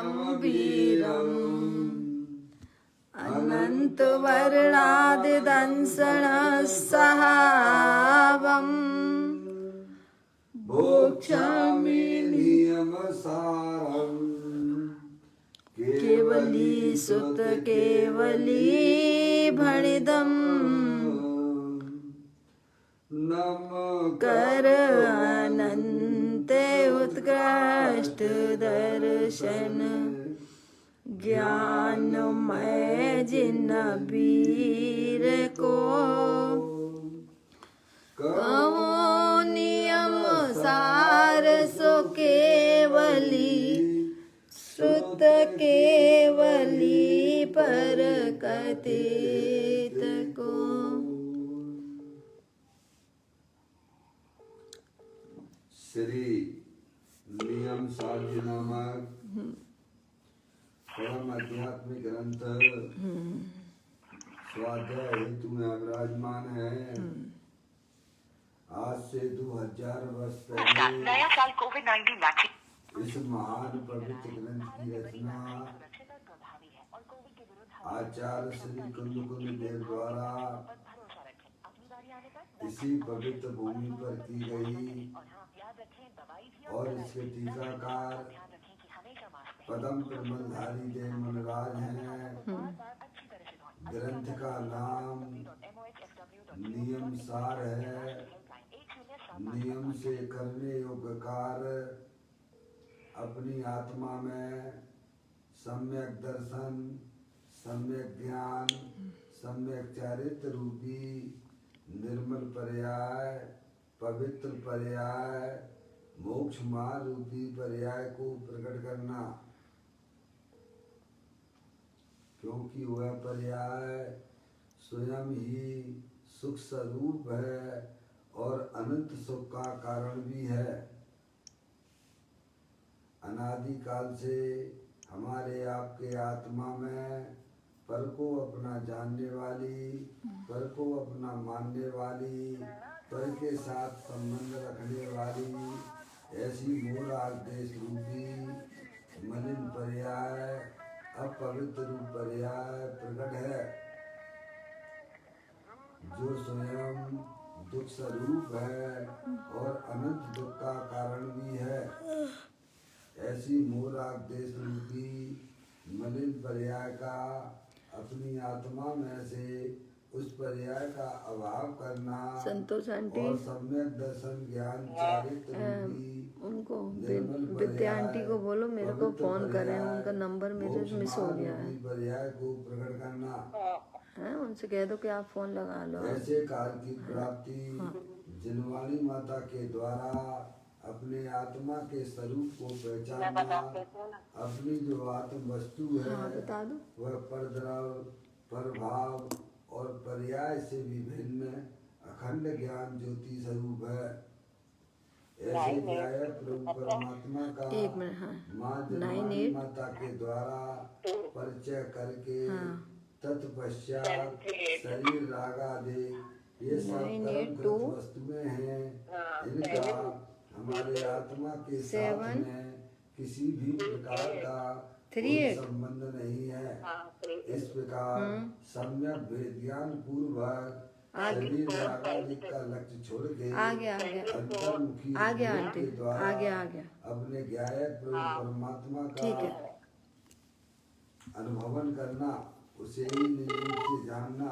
गंभीरम् अनंत वर्णादिदंसन सहावम् भोक्ष्यामि नियमसारम् केवली सुत केवली भणिदम् नम कर अनंते उत्कृष्ट दर्शन ज्ञानमय जिन वीर को कहो नियम सार सो केवली श्रुत केवली पर कथित को। श्री नियम सार जी नामक परम आध्यात्मिक ग्रंथ स्वाध्याय हेतु में विराजमान है। आज से 2000 वर्ष पहले नया साल कोविड-19 वैक्सीन इस महान पवित्र ग्रंथ की रचना आचार्य श्री कुंद देव द्वारा इसी पवित्र भूमि पर की गई और इसके टीकाकार पदम प्रबंधधारी देव मनराज हैं। ग्रंथ का नाम नियम सार है। नियम से करने योग्य कार्य अपनी आत्मा में सम्यक दर्शन, सम्यक ज्ञान, सम्यक चारित्र रूपी निर्मल पर्याय, पवित्र पर्याय, मोक्ष मार्ग रूपी पर्याय को प्रकट करना, क्योंकि वह पर्याय स्वयं ही सुख स्वरूप है और अनंत सुख का कारण भी है। अनादि काल से हमारे आपके आत्मा में पर को अपना जानने वाली, पर को अपना मानने वाली, पर के साथ संबंध रखने वाली ऐसी मूल देश रूपी मलिन पर्याय, अपवित्र रूप पर्याय प्रकट है, जो स्वयं दुख स्वरूप है और अनंत दुख का कारण भी है। ऐसी मूलाग देश रूपी मलिन पर्याय का अपनी आत्मा में से उस पर्याय का अभाव करना संतोष आंटी और सम्यक दर्शन ज्ञान चारित्र रूपी उनको विद्या आंटी को बोलो मेरे को फोन करें, उनका नंबर मेरे मिस हो गया है। पर्याय को प्रकट करना है, उनसे कह दो कि आप फोन लगा लो। ऐसे काल की प्राप्ति जिनवाणी माता के द्वारा अपने आत्मा के स्वरूप को पहचानना, अपनी जो आत्म वस्तु है वह परद्रव, परभाव और पर्याय से विभिन्न अखंड ज्ञान ज्योति स्वरूप है। ऐसे न्याय प्रभु परमात्मा का माँ जिनवाणी माता के द्वारा परिचय करके तत्पश्चात शरीर राग आदि ये सब कर्मकृत वस्तुएं हैं। इनका हमारे आत्मा के साथ में किसी भी प्रकार का कोई संबंध नहीं है। इस प्रकार सम्यक ज्ञान पूर्वक शरीर राग आदि का लक्ष्य छोड़ के अंतर्मुखी के द्वारा अपने ज्ञायक प्रभु परमात्मा का अनुभवन करना, उसे ही निर्णय से जानना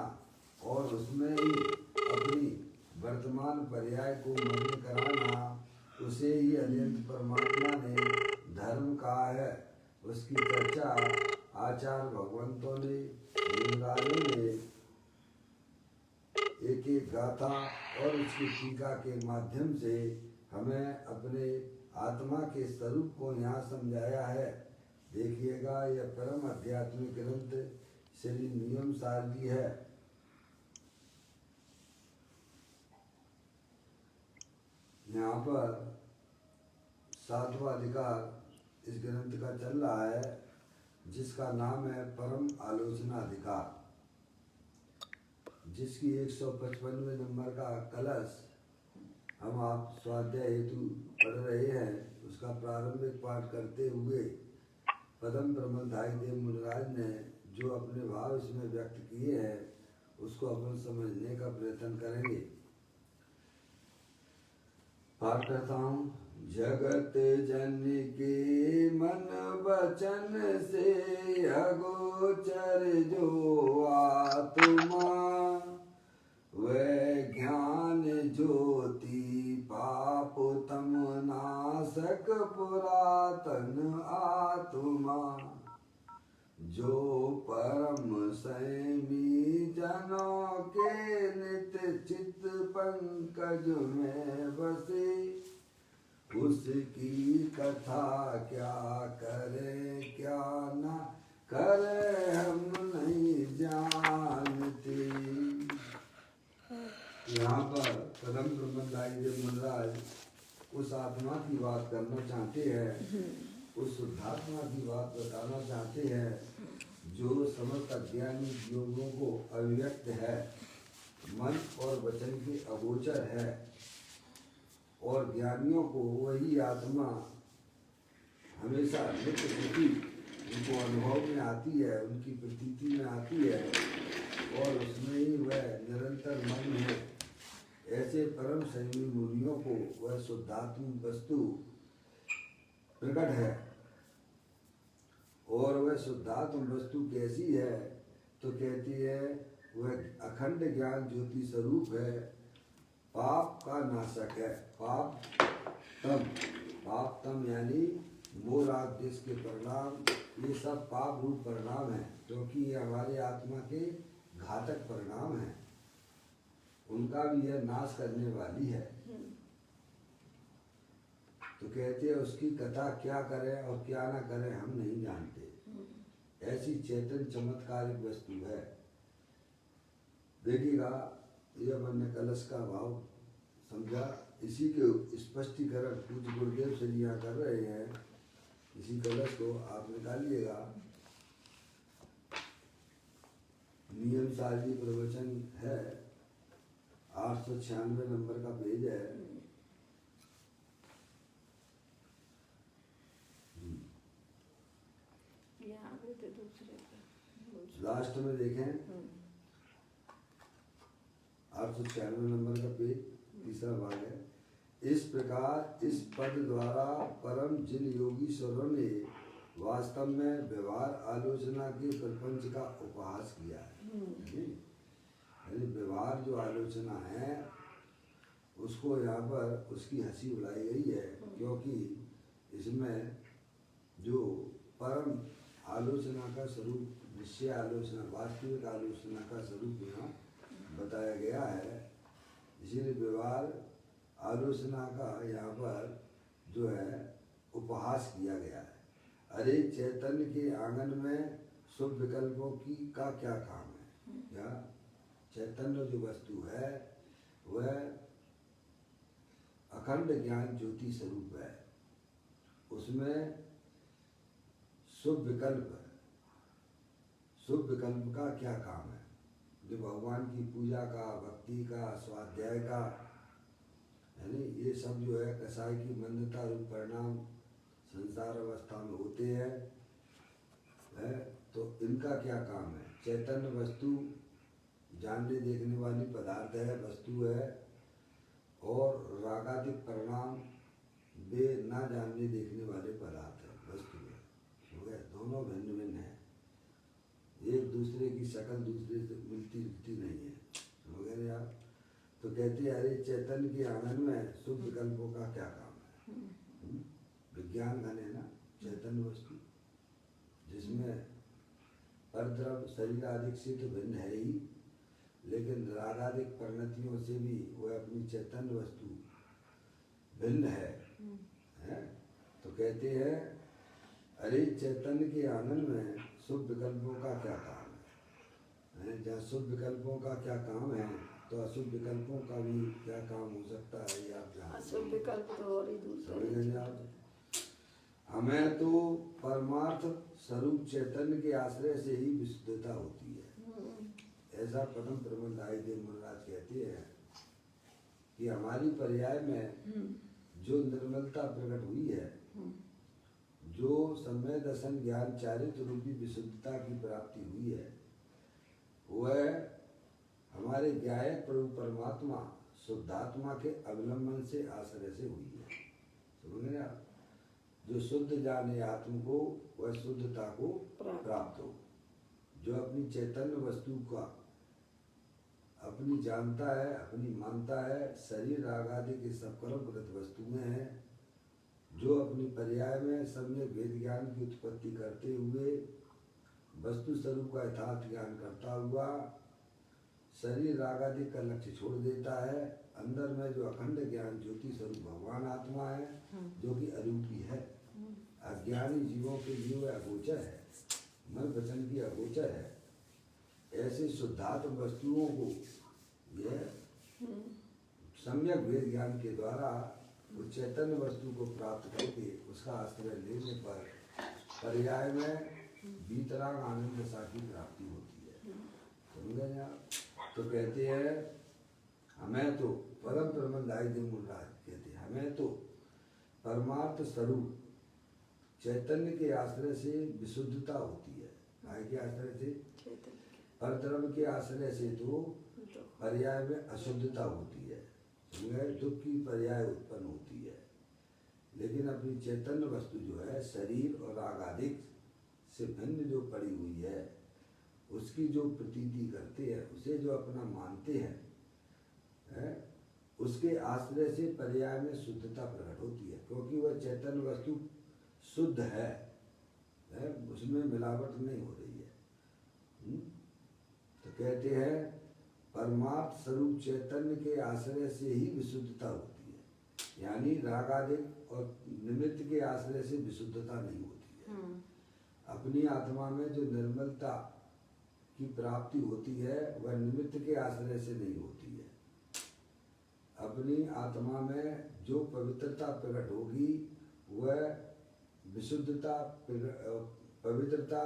और उसमें ही अपनी वर्तमान पर्याय को मान्य कराना, उसे ही अनंत परमात्मा ने धर्म कहा है। उसकी चर्चा आचार्य भगवंतों ने, मुनिराजों ने एक एक गाथा और उसकी टीका के माध्यम से हमें अपने आत्मा के स्वरूप को यहाँ समझाया है। देखिएगा, यह परम आध्यात्मिक ग्रंथ श्री नियम सार जी है। यहाँ पर 7वां अधिकार इस ग्रंथ का चल रहा है, जिसका नाम है परम आलोचना अधिकार, जिसकी 155वें नंबर का कलश हम आप स्वाध्याय हेतु पढ़ रहे हैं। उसका प्रारंभिक पाठ करते हुए पदम प्रबंधाई देव मुनिराज ने जो अपने भाव इसमें व्यक्त किए हैं उसको अपन समझने का प्रयत्न करेंगे। पाठ करता हूँ। जगत जन के मन वचन से अगोचर जो आत्मा, वह ज्ञान ज्योति पाप तम नाशक पुरातन आत्मा, जो परम संयमी जनों के नित्य चित्त पंकज में बसे, उसकी कथा क्या करें क्या न करें हम नहीं जानते। यहाँ पर पदम प्रबंधाई देव मुनिराज उस आत्मा की बात करना चाहते हैं, उस शुद्धात्मा की बात बताना चाहते हैं जो समस्त अज्ञानी योगों को अव्यक्त है, मन और वचन के अगोचर है, और ज्ञानियों को वही आत्मा हमेशा नित्य स्थिति उनको अनुभव में आती है, उनकी प्रतीति में आती है, और उसमें ही वह निरंतर मन है। ऐसे परम संयमी मुनियों को वह शुद्धात्म वस्तु प्रकट है। और वह शुद्धात्म वस्तु कैसी है तो कहती है वह अखंड ज्ञान ज्योति स्वरूप है, पाप का नाशक है। पाप तम यानी मोह राग देश के परिणाम, ये सब पाप रूप परिणाम है, क्योंकि ये हमारे आत्मा के घातक परिणाम हैं, उनका भी यह नाश करने वाली है। तो कहते हैं उसकी कथा क्या करें और क्या ना करें हम नहीं जानते। ऐसी चेतन चमत्कारिक वस्तु है। देखिएगा, ये मैंने कलश का भाव समझा, इसी के स्पष्टीकरण पूज्य गुरुदेव से यहाँ कर रहे हैं। इसी कलश को आप निकालिएगा। नियम सारजी प्रवचन है, 896 नंबर का पेज है। लास्ट में देखें 896 नंबर का पेज, तीसरा भाग है। इस प्रकार इस पद द्वारा परम जिन योगीश्वरों ने वास्तव में व्यवहार आलोचना के प्रपंच का उपहास किया है। यानी व्यवहार जो आलोचना है उसको यहाँ पर उसकी हंसी उड़ाई गई है, क्योंकि इसमें जो परम आलोचना का स्वरूप, निश्चय आलोचना, वास्तविक आलोचना का स्वरूप यहाँ बताया गया है। इसीलिए व्यवहार आलोचना का यहाँ पर जो है उपहास किया गया है। अरे चैतन्य के आंगन में शुभ विकल्पों की का क्या काम है? क्या चैतन्य जो वस्तु है वह अखंड ज्ञान ज्योति स्वरूप है, उसमें शुभ विकल्प का क्या काम है? जो भगवान की पूजा का, भक्ति का, स्वाध्याय का, यानी ये सब जो है कसाई की मंदता रूप परिणाम संसार अवस्था में होते हैं, है? तो इनका क्या काम है? चैतन्य वस्तु जानने देखने वाली पदार्थ है, वस्तु है, और रागादिक परिणाम वे ना जानने देखने वाले पदार्थ है, वस्तु है। हो गया, दोनों भिन्न भिन्न है, एक दूसरे की शक्ल दूसरे से मिलती जुलती नहीं है। हो गया यार। तो कहते हैं अरे चैतन्य के आंगन में शुभ विकल्पों का क्या काम है? विज्ञान घन है ना चैतन्य वस्तु, जिसमें परद्रव्य शरीर आदि से तो भिन्न है ही, लेकिन रागादिक परिणतियों से भी वह अपनी चैतन्य वस्तु भिन्न है? तो कहते हैं अरे चैतन्य के आंगन में शुभ विकल्पों का क्या काम है? जहाँ शुभ विकल्पों का क्या काम है तो अशुभ विकल्पों का भी क्या काम हो सकता है, ये आप जानते हैं। अशुभ विकल्प तो और ही दूसरे आप। हमें तो परमार्थ स्वरूप चैतन्य के आश्रय से ही विशुद्धता होती है। ऐसा पदम प्रबंधाई देव मुनिराज कहते हैं कि हमारी पर्याय में जो निर्मलता प्रकट हुई है, जो समय दर्शन ज्ञान चारित्र रूपी विशुद्धता की प्राप्ति हुई है वह हमारे ज्ञायक प्रभु परमात्मा शुद्धात्मा के अवलंबन से आश्रय से हुई है। समझ गए आप? जो शुद्ध जाने आत्म को वह शुद्धता को प्राप्त हो, जो अपनी चैतन्य वस्तु का अपनी जानता है, अपनी मानता है, शरीर राग आदि के सब कर्मकृत वस्तुएं हैं, जो अपनी पर्याय में सम्यक वेद ज्ञान की उत्पत्ति करते हुए वस्तु स्वरूप का यथार्थ ज्ञान करता हुआ शरीर राग आदि का लक्ष्य छोड़ देता है, अंदर में जो अखंड ज्ञान ज्योति स्वरूप भगवान आत्मा है जो कि अरूपी है, अज्ञानी जीवों के लिए वह अगोचर है, मन वचन की अगोचर है। ऐसे शुद्धात्म वस्तुओं को यह सम्यक वेद ज्ञान के द्वारा उस चैतन्य वस्तु को प्राप्त करके उसका आश्रय लेने पर पर्याय में बीतराग आनंद दशा की प्राप्ति होती है। समझे आप? तो कहते हैं हमें तो परम प्रबंधाई मुनराज कहते हैं हमें तो परमार्थ स्वरूप चैतन्य के आश्रय से विशुद्धता होती है। काय के आश्रय से? परधर्म के आश्रय से तो पर्याय में अशुद्धता होती है, दुख की पर्याय उत्पन्न होती है। लेकिन अपनी चैतन्य वस्तु जो है शरीर और राग आदि से भिन्न जो पड़ी हुई है उसकी जो प्रतीति करते हैं, उसे जो अपना मानते हैं, उसके आश्रय से पर्याय में शुद्धता प्रकट होती है, क्योंकि वह चैतन्य वस्तु शुद्ध है, उसमें मिलावट नहीं हो रही है। तो कहते हैं परमार्थ स्वरूप चैतन्य के आश्रय से ही विशुद्धता होती है, यानी राग आदि और निमित्त के आश्रय से विशुद्धता नहीं होती है। अपनी आत्मा में जो निर्मलता की प्राप्ति होती है वह निमित्त के आश्रय से नहीं होती है। अपनी आत्मा में जो पवित्रता प्रकट होगी वह विशुद्धता पवित्रता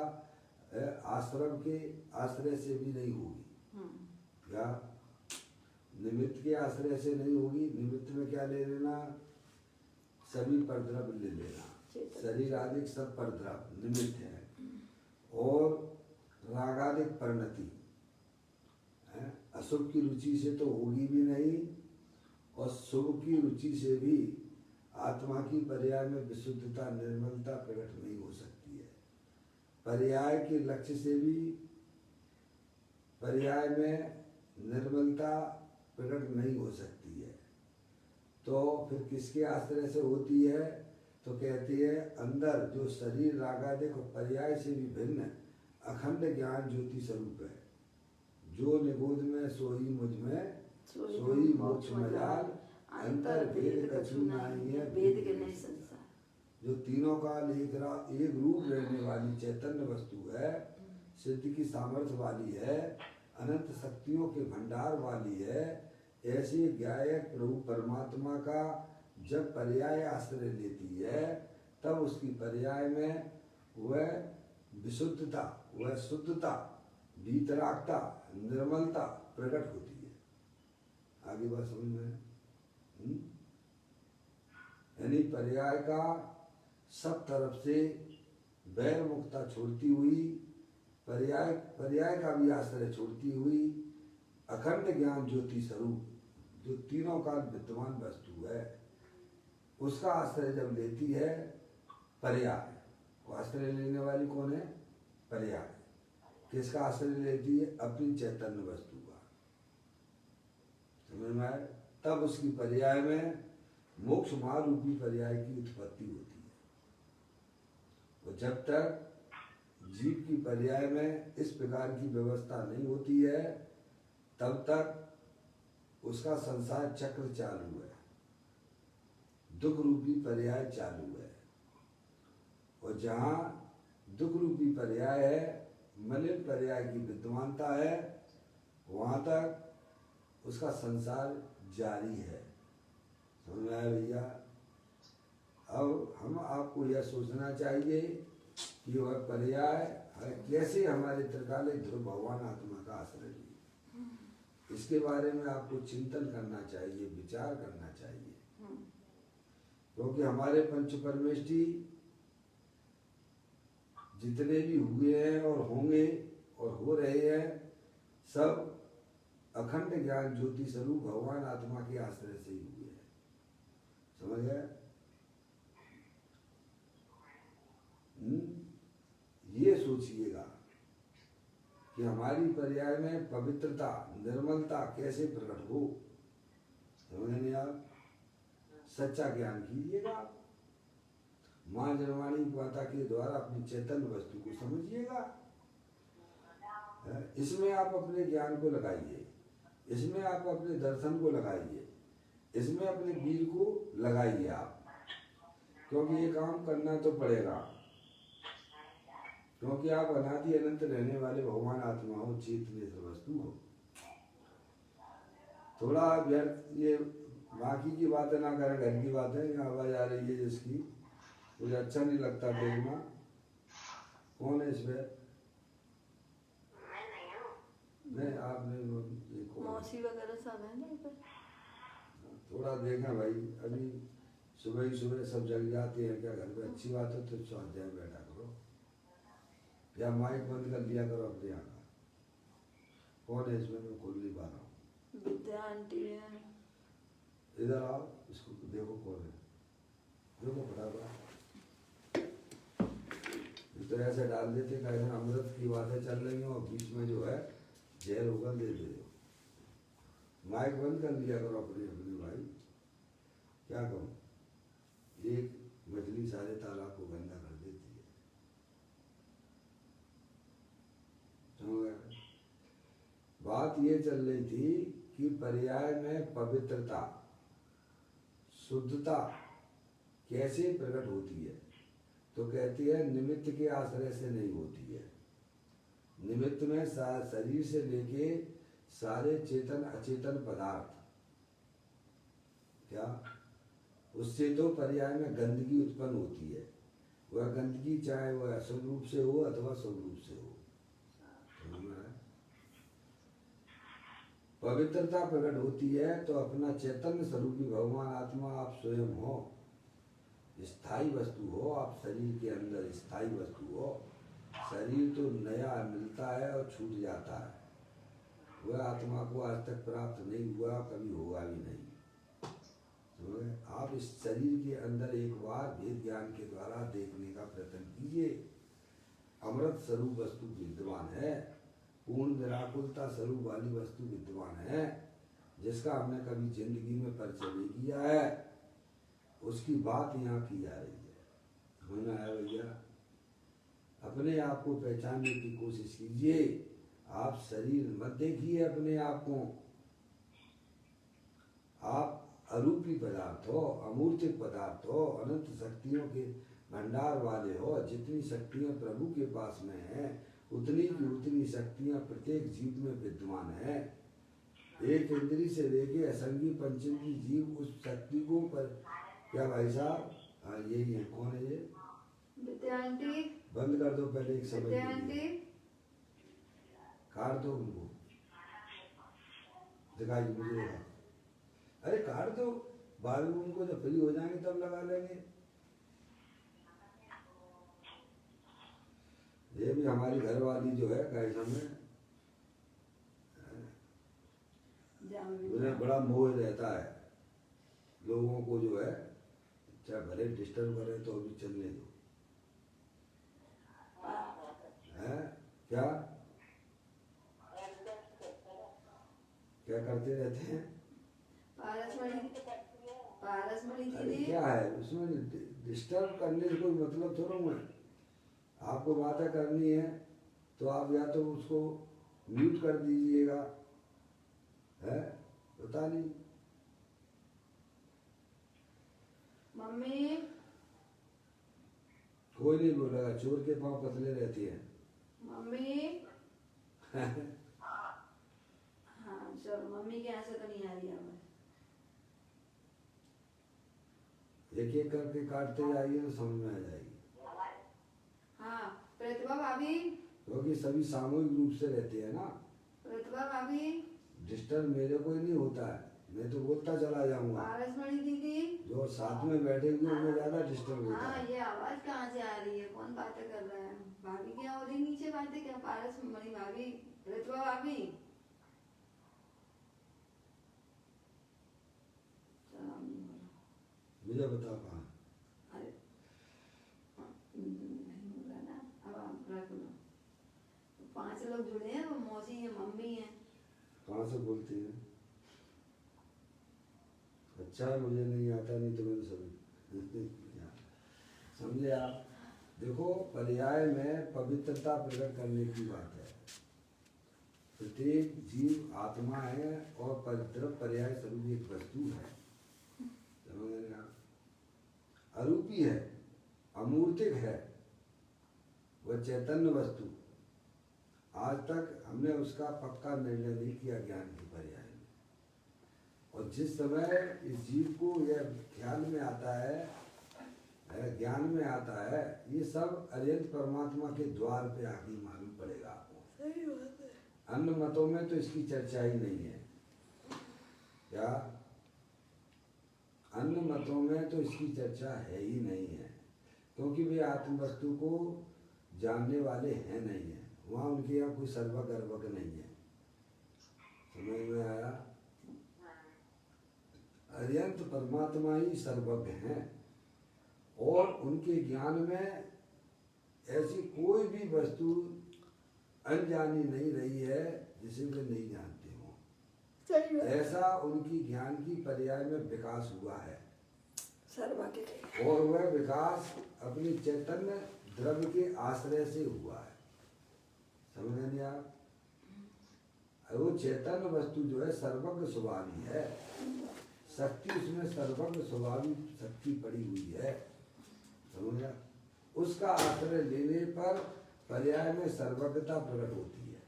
आश्रम के आश्रय से भी नहीं होगी, या निमित्त के आश्रय से नहीं होगी। निमित्त में क्या ले लेना? सभी परद्रव्य ले लेना, शरीर आदि सब परद्रव्य निमित्त है, और रागादिक परिणति अशुभ की रुचि से तो होगी भी नहीं, और शुभ की रुचि से भी आत्मा की पर्याय में विशुद्धता निर्मलता प्रकट नहीं हो सकती है। पर्याय के लक्ष्य से भी पर्याय में निर्मलता प्रकट नहीं हो सकती है। तो फिर किसके आश्रय से होती है? तो कहती है अंदर जो शरीर रागादिक और पर्याय से भी भिन्न अखंड ज्ञान ज्योति स्वरूप है, जो निबोध में सोई मुझ में सोई मोक्ष मजाल अंतर भेद कछु नहीं है वेद के नहीं संसार। जो तीनों का एक रूप रहने वाली चैतन्य वस्तु है, सिद्धि की सामर्थ्य वाली है, अनंत शक्तियों के भंडार वाली है, ऐसे ज्ञायक प्रभु परमात्मा का जब पर्याय आश्रय लेती है तब उसकी पर्याय में वह विशुद्धता, वह शुद्धता, वीतरागता, निर्मलता प्रकट होती है। आगे बात समझ में? यानी पर्याय का सब तरफ से वैर मुक्ता छोड़ती हुई, पर्याय का भी आश्रय छोड़ती हुई अखंड ज्ञान ज्योति स्वरूप जो तीनों का विद्यमान वस्तु है उसका आश्रय जब लेती है पर्याय, वो आश्रय लेने वाली कौन है? पर्याय। किसका आश्रय लेती है? अपनी चैतन्य वस्तु का। समझ में आए? तब उसकी पर्याय में मोक्ष महारूपी पर्याय की उत्पत्ति होती है। और जब तक जीव की पर्याय में इस प्रकार की व्यवस्था नहीं होती है तब तक उसका संसार चक्र चालू है, दुख रूपी पर्याय चालू है। और जहाँ दुख रूपी पर्याय है, मलिन पर्याय की विद्यमानता है, वहाँ तक उसका संसार जारी है। समझ में आया भैया? अब हम आपको यह सोचना चाहिए कि वह पर्याय कैसे हमारे त्रिकालिक ध्रुव भगवान आत्मा का आश्रय लिए, इसके बारे में आपको चिंतन करना चाहिए, विचार करना चाहिए। क्योंकि हमारे पंच परमेष्ठी जितने भी हुए हैं और होंगे और हो रहे हैं, सब अखंड ज्ञान ज्योति स्वरूप भगवान आत्मा के आश्रय से ही हुए हैं। समझ गए? ये सोचिएगा कि हमारी पर्याय में पवित्रता, निर्मलता कैसे प्रकट हो। समझ नहीं आप? सच्चा ज्ञान कीजिएगा। माँ जनवाणी माता के द्वारा अपनी चैतन्य वस्तु को समझिएगा। इसमें आप अपने ज्ञान को लगाइए, इसमें आप अपने दर्शन को लगाइए, इसमें अपने वीर को लगाइए आप, क्योंकि ये काम करना तो पड़ेगा। क्योंकि आप अनादि अनंत रहने वाले भगवान आत्मा हो, चेतन वस्तु हो। थोड़ा व्यर्थ ये बाकी की बातें ना करें, घर की बातें। यहाँ आवाज आ रही है जिसकी, मुझे अच्छा नहीं लगता देखना। कौन है इसमें? नहीं, आप नहीं, देखो मौसी वगैरह सब है ना इधर। थोड़ा देखना भाई, अभी सुबह ही सुबह सब जग जाते हैं क्या घर में? अच्छी बात है तो स्वाध्याय में बैठा करो या माइक बंद कर लिया करो अपने यहाँ का। कौन है इसमें? मैं खोल नहीं पा रहा हूँ। विद्या आंटी है। इधर आओ, इसको देखो कौन है, देखो फटाफट। तो ऐसे डाल देते कि अमृत की बातें चल रही हो और बीच में जो है जहर उगल दे दे। माइक बंद कर लिया करो अपने अपने भाई। क्या कहूँ, एक मछली सारे तालाब को गंदा कर देती है। बात ये चल रही थी कि पर्याय में पवित्रता, शुद्धता कैसे प्रकट होती है। तो कहती है निमित्त के आश्रय से नहीं होती है। निमित्त में शरीर से लेके सारे चेतन अचेतन पदार्थ, क्या उससे तो पर्याय में गंदगी उत्पन्न होती है। वह गंदगी चाहे वह अशुभ रूप से हो अथवा शुभ रूप से हो। पवित्रता प्रकट होती है तो अपना चैतन्य स्वरूपी भगवान आत्मा आप स्वयं हो, स्थायी वस्तु हो। आप शरीर के अंदर स्थायी वस्तु हो। शरीर तो नया मिलता है और छूट जाता है। वह आत्मा को आज तक प्राप्त नहीं हुआ, कभी होगा भी नहीं। तो आप इस शरीर के अंदर एक बार भेद ज्ञान के द्वारा देखने का प्रयत्न कीजिए। अमृत स्वरूप वस्तु विद्यमान है, पूर्ण निराकुलता स्वरूप वाली वस्तु विद्यमान है, जिसका हमने कभी जिंदगी में परिचय नहीं किया है। उसकी बात यहाँ की जा रही है। समझ में आया भैया? अपने आप को पहचानने की कोशिश कीजिए। आप शरीर मत देखिए अपने आप को। आप अरूपी पदार्थ हो, अमूर्तिक पदार्थ हो, अनंत शक्तियों के भंडार वाले हो। जितनी शक्तियाँ प्रभु के पास में हैं, उतनी की उतनी शक्तियाँ प्रत्येक जीव में विद्यमान है। एक इंद्री से लेके असंगी पंचमी जीव उस शक्ति को पर। क्या भाई साहब? हाँ यही है। कौन है ये? विद्या आंटी। बंद कर दो पहले एक समय। विद्या आंटी काट दो उनको, दिखाई मुझे। अरे काट दो, बाद में उनको जब फ्री हो जाएंगे तब लगा लेंगे। ये भी हमारी घर वाली जो है कैसा में उन्हें बड़ा मोह रहता है लोगों को जो है, चाहे भले डिस्टर्ब करे तो अभी चलने दो। है क्या क्या करते रहते हैं? अरे क्या है उसमें डिस्टर्ब करने से कोई मतलब थोड़ा है। आपको बातें करनी है तो आप या तो उसको म्यूट कर दीजिएगा, है पता नहीं। मम्मी कोई नहीं बोलेगा, चोर के पांव पतले रहते हैं। मम्मी हाँ चलो, मम्मी के यहाँ से तो नहीं आ रही है। एक एक करके काटते जाइए तो समझ में आ जाएगी। हाँ प्रतिभा भाभी, क्योंकि सभी सामूहिक रूप से रहते हैं ना। प्रतिभा भाभी डिस्टर्ब मेरे को ही नहीं होता है, मैं तो बोलता चला जाऊंगा। पारसमणि दीदी, जो साथ में बैठे हुए उनमें ज्यादा डिस्टर्ब होता हाँ है। ये आवाज कहाँ से आ रही है? कौन बातें कर रहा है? भाभी क्या हो रही नीचे बातें? क्या पारसमणि भाभी, ऋतुआ भाभी? सलाम नहीं बोला। मुझे बताओ कहाँ? अरे नहीं बोला ना, अब आप रख लो। 5 लोग जुड़े हैं, वो मौसी है, मम्मी है। कहाँ से बोलती है? अच्छा है, मुझे नहीं आता, नहीं तो मैं तो समझे आप। देखो, पर्याय में पवित्रता प्रकट करने की बात है। प्रत्येक जीव आत्मा है और पवित्र पर्याय स्वरूप एक वस्तु है। समझ रहे हैं आप? अरूपी है, अमूर्तिक है, वह चैतन्य वस्तु। आज तक हमने उसका पक्का निर्णय नहीं किया ज्ञान के पर्याय में। और जिस समय इस जीव को यह ख्याल में आता है, ज्ञान में आता है, ये सब अरिहंत परमात्मा के द्वार पे आके मालूम पड़ेगा आपको। सही बात है। अन्य मतों में तो इसकी चर्चा ही नहीं है। क्या? अन्य मतों में तो इसकी चर्चा है ही नहीं है, क्योंकि वे आत्म वस्तु को जानने वाले हैं नहीं है। वहाँ उनके यहाँ कोई सर्वगर्भक नहीं है। समझ में आया? अरिहंत परमात्मा ही सर्वज्ञ हैं और उनके ज्ञान में ऐसी कोई भी वस्तु अनजानी नहीं रही है जिसे वे नहीं जानते हों। सही बात। ऐसा उनकी ज्ञान की पर्याय में विकास हुआ है सर्वज्ञ। और वह विकास अपनी चैतन्य द्रव्य के आश्रय से हुआ है। समझ नहीं आप? वो चैतन्य वस्तु जो है सर्वज्ञ स्वभावी है। शक्ति उसमें सर्वज्ञ स्वभावी शक्ति पड़ी हुई है। समझा? उसका आश्रय लेने पर पर्याय में सर्वज्ञता प्रकट होती है।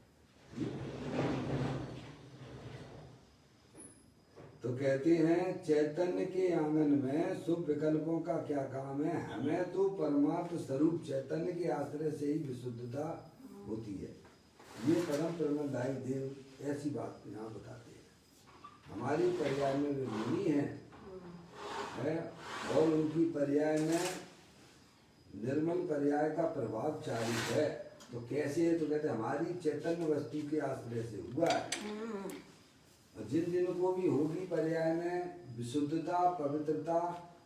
तो कहते हैं चैतन्य के आंगन में शुभ विकल्पों का क्या काम है? हमें तो परमार्थ स्वरूप चैतन्य के आश्रय से ही विशुद्धता होती है। ये परम प्रेमदायी देव ऐसी बात यहाँ बताते हैं। हमारी पर्याय में वे मुनि है और उनकी पर्याय में निर्मल पर्याय का प्रभाव चालू है। तो कैसे है? तो कहते हमारी चैतन्य वस्तु के आश्रय से हुआ है। और जिन जिन को भी होगी पर्याय में विशुद्धता पवित्रता,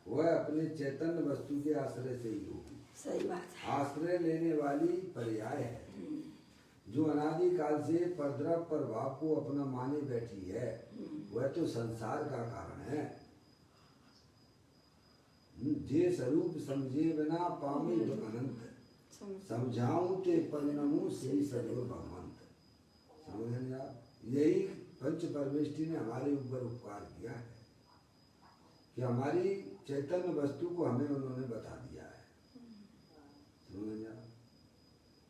वह अपने चैतन्य वस्तु के आश्रय से ही होगी। सही बात है। आश्रय लेने वाली पर्याय है जो अनादि काल से परद्रव प्रभाव को अपना माने बैठी है। वह तो संसार का कारण है। जे स्वरूप समझे बिना पावे दुख अनंत, समझाऊं ते परिणमू से सर्व भगवंत। समझ आप? यही पंच परमेष्टि ने हमारे ऊपर उपकार किया है कि हमारी चैतन्य वस्तु को हमें उन्होंने बता दिया है। समझ आप?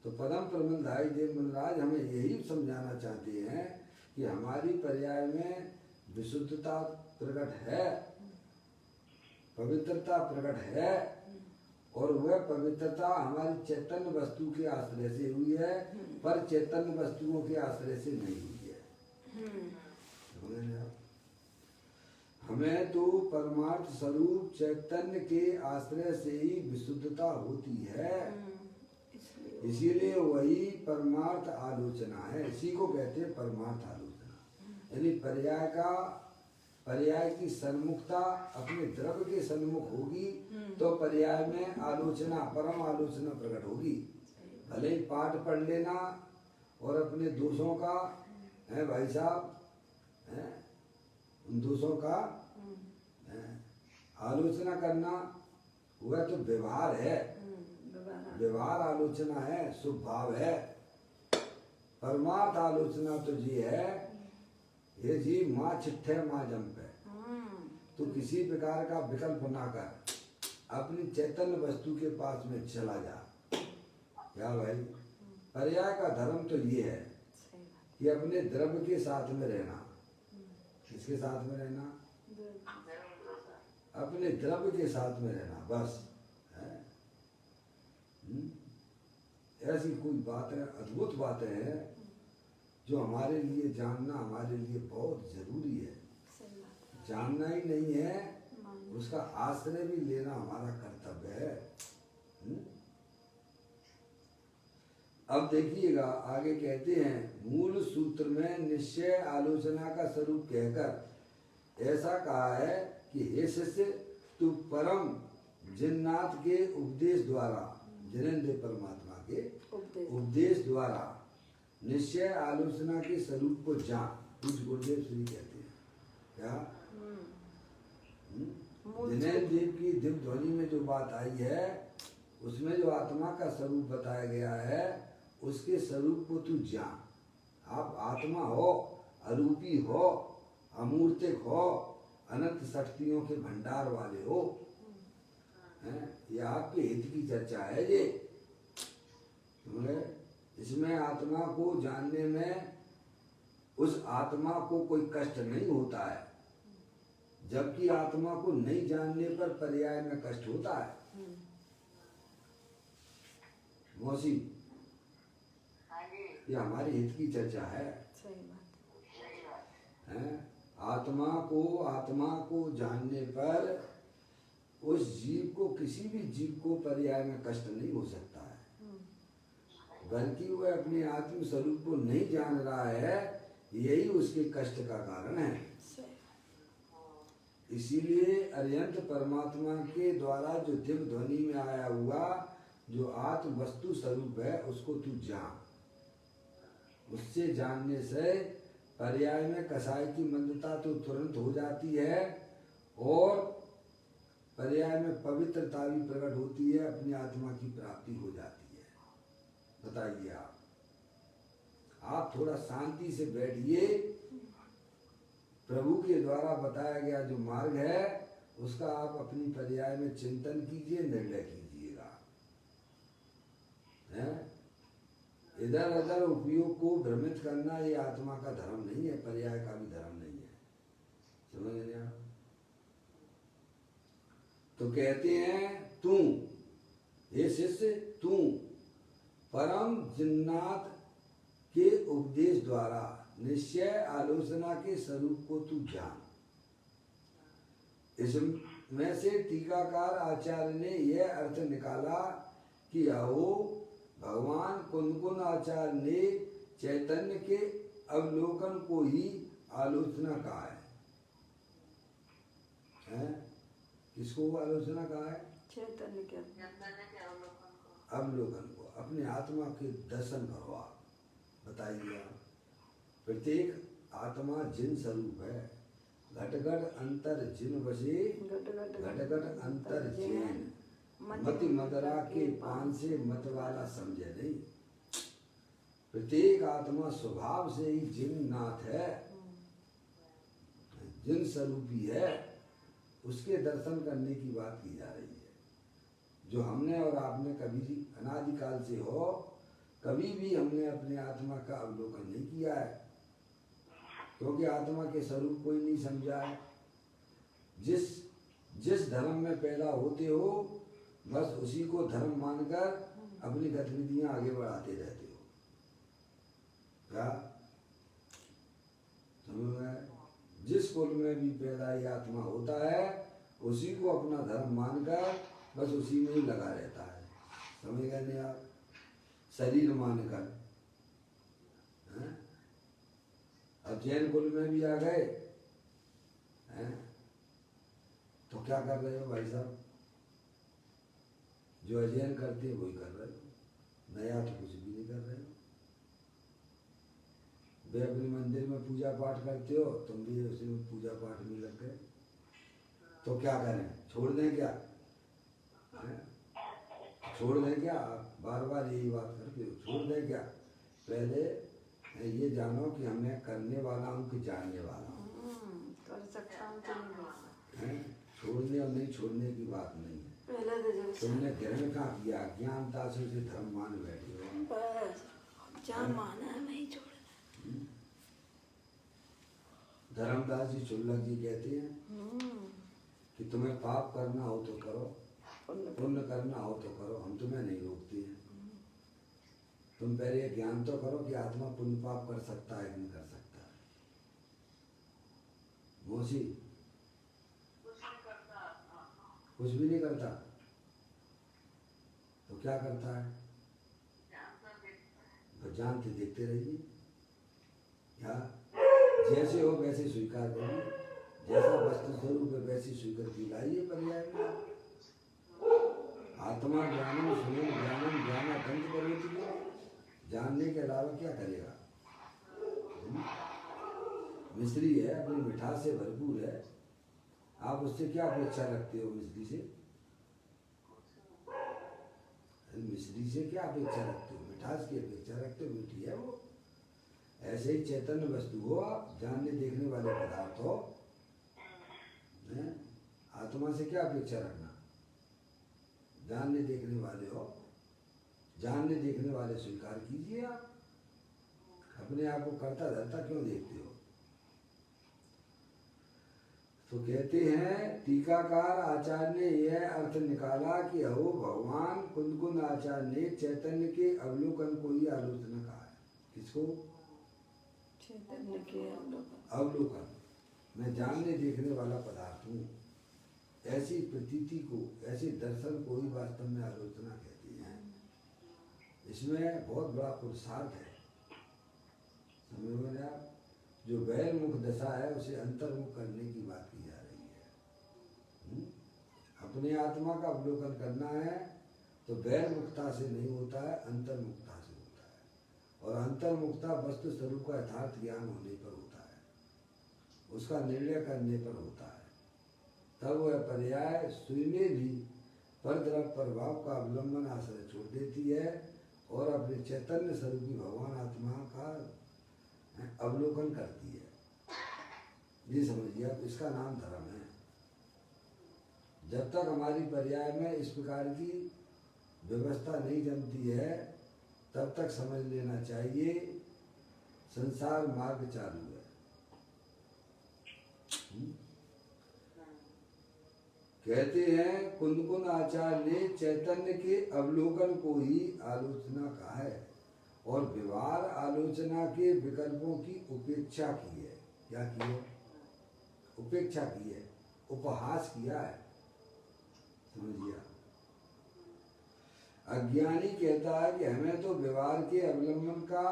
तो परम प्रबंधाई देव मनराज हमें यही समझाना चाहते हैं कि हमारी पर्याय में विशुद्धता प्रकट है, पवित्रता प्रकट है और वह पवित्रता हमारी चैतन्य वस्तु के आश्रय से हुई है, पर चैतन्य वस्तुओं के आश्रय से नहीं हुई है। हमें तो परमार्थ स्वरूप चैतन्य के आश्रय से ही विशुद्धता होती है। इसीलिए वही परमार्थ आलोचना है। इसी को कहते हैं परमार्थ आलोचना। यानी पर्याय की सन्मुखता अपने द्रव्य के सन्मुख होगी तो पर्याय में आलोचना, परम आलोचना प्रकट होगी। भले ही पाठ पढ़ लेना और अपने दोषों का है भाई साहब, उन दोषों का आलोचना करना, वह तो व्यवहार है, व्यवहार आलोचना है, शुभ भाव है। परमार्थ आलोचना तो ये है, ये जी माँ चिट्ठे माँ जंप है। तो किसी प्रकार का विकल्प ना कर, अपनी चैतन्य वस्तु के पास में चला जा। क्या भाई? पर्याय का धर्म तो ये है कि अपने द्रव्य के साथ में रहना। किसके साथ में रहना? अपने द्रव्य के साथ में रहना, बस है। ऐसी कोई बातें, अद्भुत बातें हैं जो हमारे लिए जानना हमारे लिए बहुत जरूरी है। जानना ही नहीं है, उसका आश्रय भी लेना हमारा कर्तव्य है। अब देखिएगा आगे कहते हैं, मूल सूत्र में निश्चय आलोचना का स्वरूप कहकर ऐसा कहा है कि हे शिष्य, तू परम जिन्नाथ के उपदेश द्वारा, जिनेंद्र परमात्मा के उपदेश द्वारा निश्चय आलोचना के स्वरूप को जान। पूज्य गुरुदेव श्री कहते हैं क्या, जिनेंद्र देव की दिव्य ध्वनि में जो बात आई है उसमें जो आत्मा का स्वरूप बताया गया है उसके स्वरूप को तू जान। आप आत्मा हो, अरूपी हो, अमूर्तिक हो, अनंत शक्तियों के भंडार वाले हो। ये आपके हित की चर्चा है। ये इसमें आत्मा को जानने में उस आत्मा को कोई कष्ट नहीं होता है, जबकि आत्मा को नहीं जानने पर पर्याय में कष्ट होता है। मौसी, ये हमारी हित की चर्चा है। आत्मा को जानने पर उस जीव को, किसी भी जीव को पर्याय में कष्ट नहीं हो सकता है, बल्कि वह अपने आत्म स्वरूप को नहीं जान रहा है, यही उसके कष्ट का कारण है। इसीलिए अरिहंत परमात्मा के द्वारा जो दिव्य ध्वनि में आया हुआ जो आत्म वस्तु स्वरूप है उसको तू जान। उससे जानने से पर्याय में कसाई की मंदता तो तुरंत हो जाती है और पर्याय में पवित्रता भी प्रकट होती है, अपनी आत्मा की प्राप्ति हो जाती है। बताइए आप थोड़ा शांति से बैठिए, प्रभु के द्वारा बताया गया जो मार्ग है उसका आप अपनी पर्याय में चिंतन कीजिए, निर्णय कीजिएगा। इधर उधर उपयोग को भ्रमित करना ये आत्मा का धर्म नहीं है, पर्याय का भी धर्म नहीं है। समझ रहे आप? तो कहते हैं तू, हे शिष्य, तू परम जिन्नाथ के उपदेश द्वारा निश्चय आलोचना के स्वरूप को तू जान। इसमें से टीकाकार आचार्य ने यह अर्थ निकाला कि आओ भगवान कुंदकुन आचार्य ने चैतन्य के अवलोकन को ही आलोचना कहा है? किसको आलोचना कहा है? चैतन्य के अवलोकन को। अपने आत्मा के दर्शन करो आप। बताइए आप, प्रत्येक आत्मा जिन स्वरूप है, घटघट अंतर जिन बसे, घटघट अंतर जिन, मति मदरा के पान से मत वाला समझे नहीं। प्रत्येक आत्मा स्वभाव से ही जिन नाथ है, जिन स्वरूपी है, उसके दर्शन करने की बात की जा रही है। जो हमने और आपने कभी अनादिकाल से हो, कभी भी हमने अपने आत्मा का अवलोकन नहीं किया है, क्योंकि आत्मा के स्वरूप को ही नहीं समझा है। जिस धर्म में पैदा होते हो बस उसी को धर्म मानकर अपनी गतिविधियां आगे बढ़ाते रहते हो। क्या समझ में? जिस कुल में भी पैदा ये आत्मा होता है उसी को अपना धर्म मानकर बस उसी में ही लगा रहता है। समझ गए नहीं आप? शरीर मानकर। अब जैन कुल में भी आ गए हैं, तो क्या कर रहे हो भाई साहब? जो अध्ययन करते हैं वही कर रहे हो, नया तो कुछ भी नहीं कर रहे हो। वे अपने मंदिर में पूजा पाठ करते हो, तुम भी उसी पूजा पाठ में लग गए, तो क्या करें? छोड़ दें क्या? छोड़ दें क्या? आप बार बार यही बात करते हो, छोड़ दें क्या? पहले ये जानो कि मैं करने वाला हूँ कि जानने वाला हूँ। कर सकता हूँ तो नहीं। छोड़ने और नहीं छोड़ने की बात नहीं है। पहले तो जब तुमने ग्रहण कहाँ किया? ज्ञानता से धर्म मान बैठे हो। बस जहाँ माना है वही छोड़ना। धर्मदास जी चुल्लक जी कहते हैं कि तुम्हें पाप करना हो तो करो, पुण्य करना हो तो करो, हम तुम्हें नहीं रोकते हैं। तुम पहले ज्ञान तो करो कि आत्मा पुण्य पाप कर सकता है कि नहीं कर सकता है। मौसी, कुछ भी नहीं करता, तो क्या करता है? बस जानते देखते रहिए, क्या जैसे हो वैसे स्वीकार करिए, जैसा वस्तु स्वरूप है वैसी स्वीकृति लाइए पर्याय में। आत्मा ज्ञानम स्वयं ज्ञानम ज्ञानातंत्र करोति, जानने के अलावा क्या करेगा? मिश्री है, अपनी मिठास से भरपूर है, आप उससे क्या अपेक्षा रखते हो? मिश्री से, मिश्री से क्या अपेक्षा रखते हो? मिठास की अपेक्षा रखते हो, मीठी है वो। ऐसे ही चैतन्य वस्तु हो आप, जानने देखने वाले पदार्थ हो, आत्मा से क्या अपेक्षा रखना? जानने देखने वाले हो, जानने देखने वाले स्वीकार कीजिए आप। अपने आप को करता धरता क्यों देखते हो? तो कहते हैं टीकाकार आचार्य ने यह अर्थ निकाला कि अहो भगवान कुंदकुंद आचार्य ने चैतन्य के अवलोकन को ही आलोचना कहा है। किसको? चैतन्य के अवलोकन। मैं जानने देखने वाला पदार्थ हूँ, ऐसी प्रतीति को, ऐसे दर्शन को ही वास्तव में आलोचना कहती है। इसमें बहुत बड़ा पुरुषार्थ है, समझ में आया? जो बहिर्मुख दशा है उसे अंतर्मुख करने की बात की जा रही है। अपने आत्मा का अवलोकन करना है तो बहिर्मुखता से नहीं होता है, अंतर्मुखता से होता है। और अंतर्मुखता वस्तु स्वरूप का यथार्थ ज्ञान होने पर होता है, उसका निर्णय करने पर होता है। तब वह पर्याय सुई में भी परद्रव प्रभाव का अवलंबन आश्रय छोड़ देती है और अपने चैतन्य स्वरूपी भगवान आत्मा का अवलोकन करती है। ये समझिए आप, इसका नाम धर्म है। जब तक हमारी पर्याय में इस प्रकार की व्यवस्था नहीं जमती है तब तक समझ लेना चाहिए संसार मार्ग चालू है। कहते हैं कुंदकुंद आचार्य ने चैतन्य के अवलोकन को ही आलोचना कहा है और व्यवहार आलोचना के विकल्पों की उपेक्षा की है। क्या की है? उपेक्षा की है, उपहास किया है, समझिए। अज्ञानी कहता है कि हमें तो व्यवहार के अवलंबन का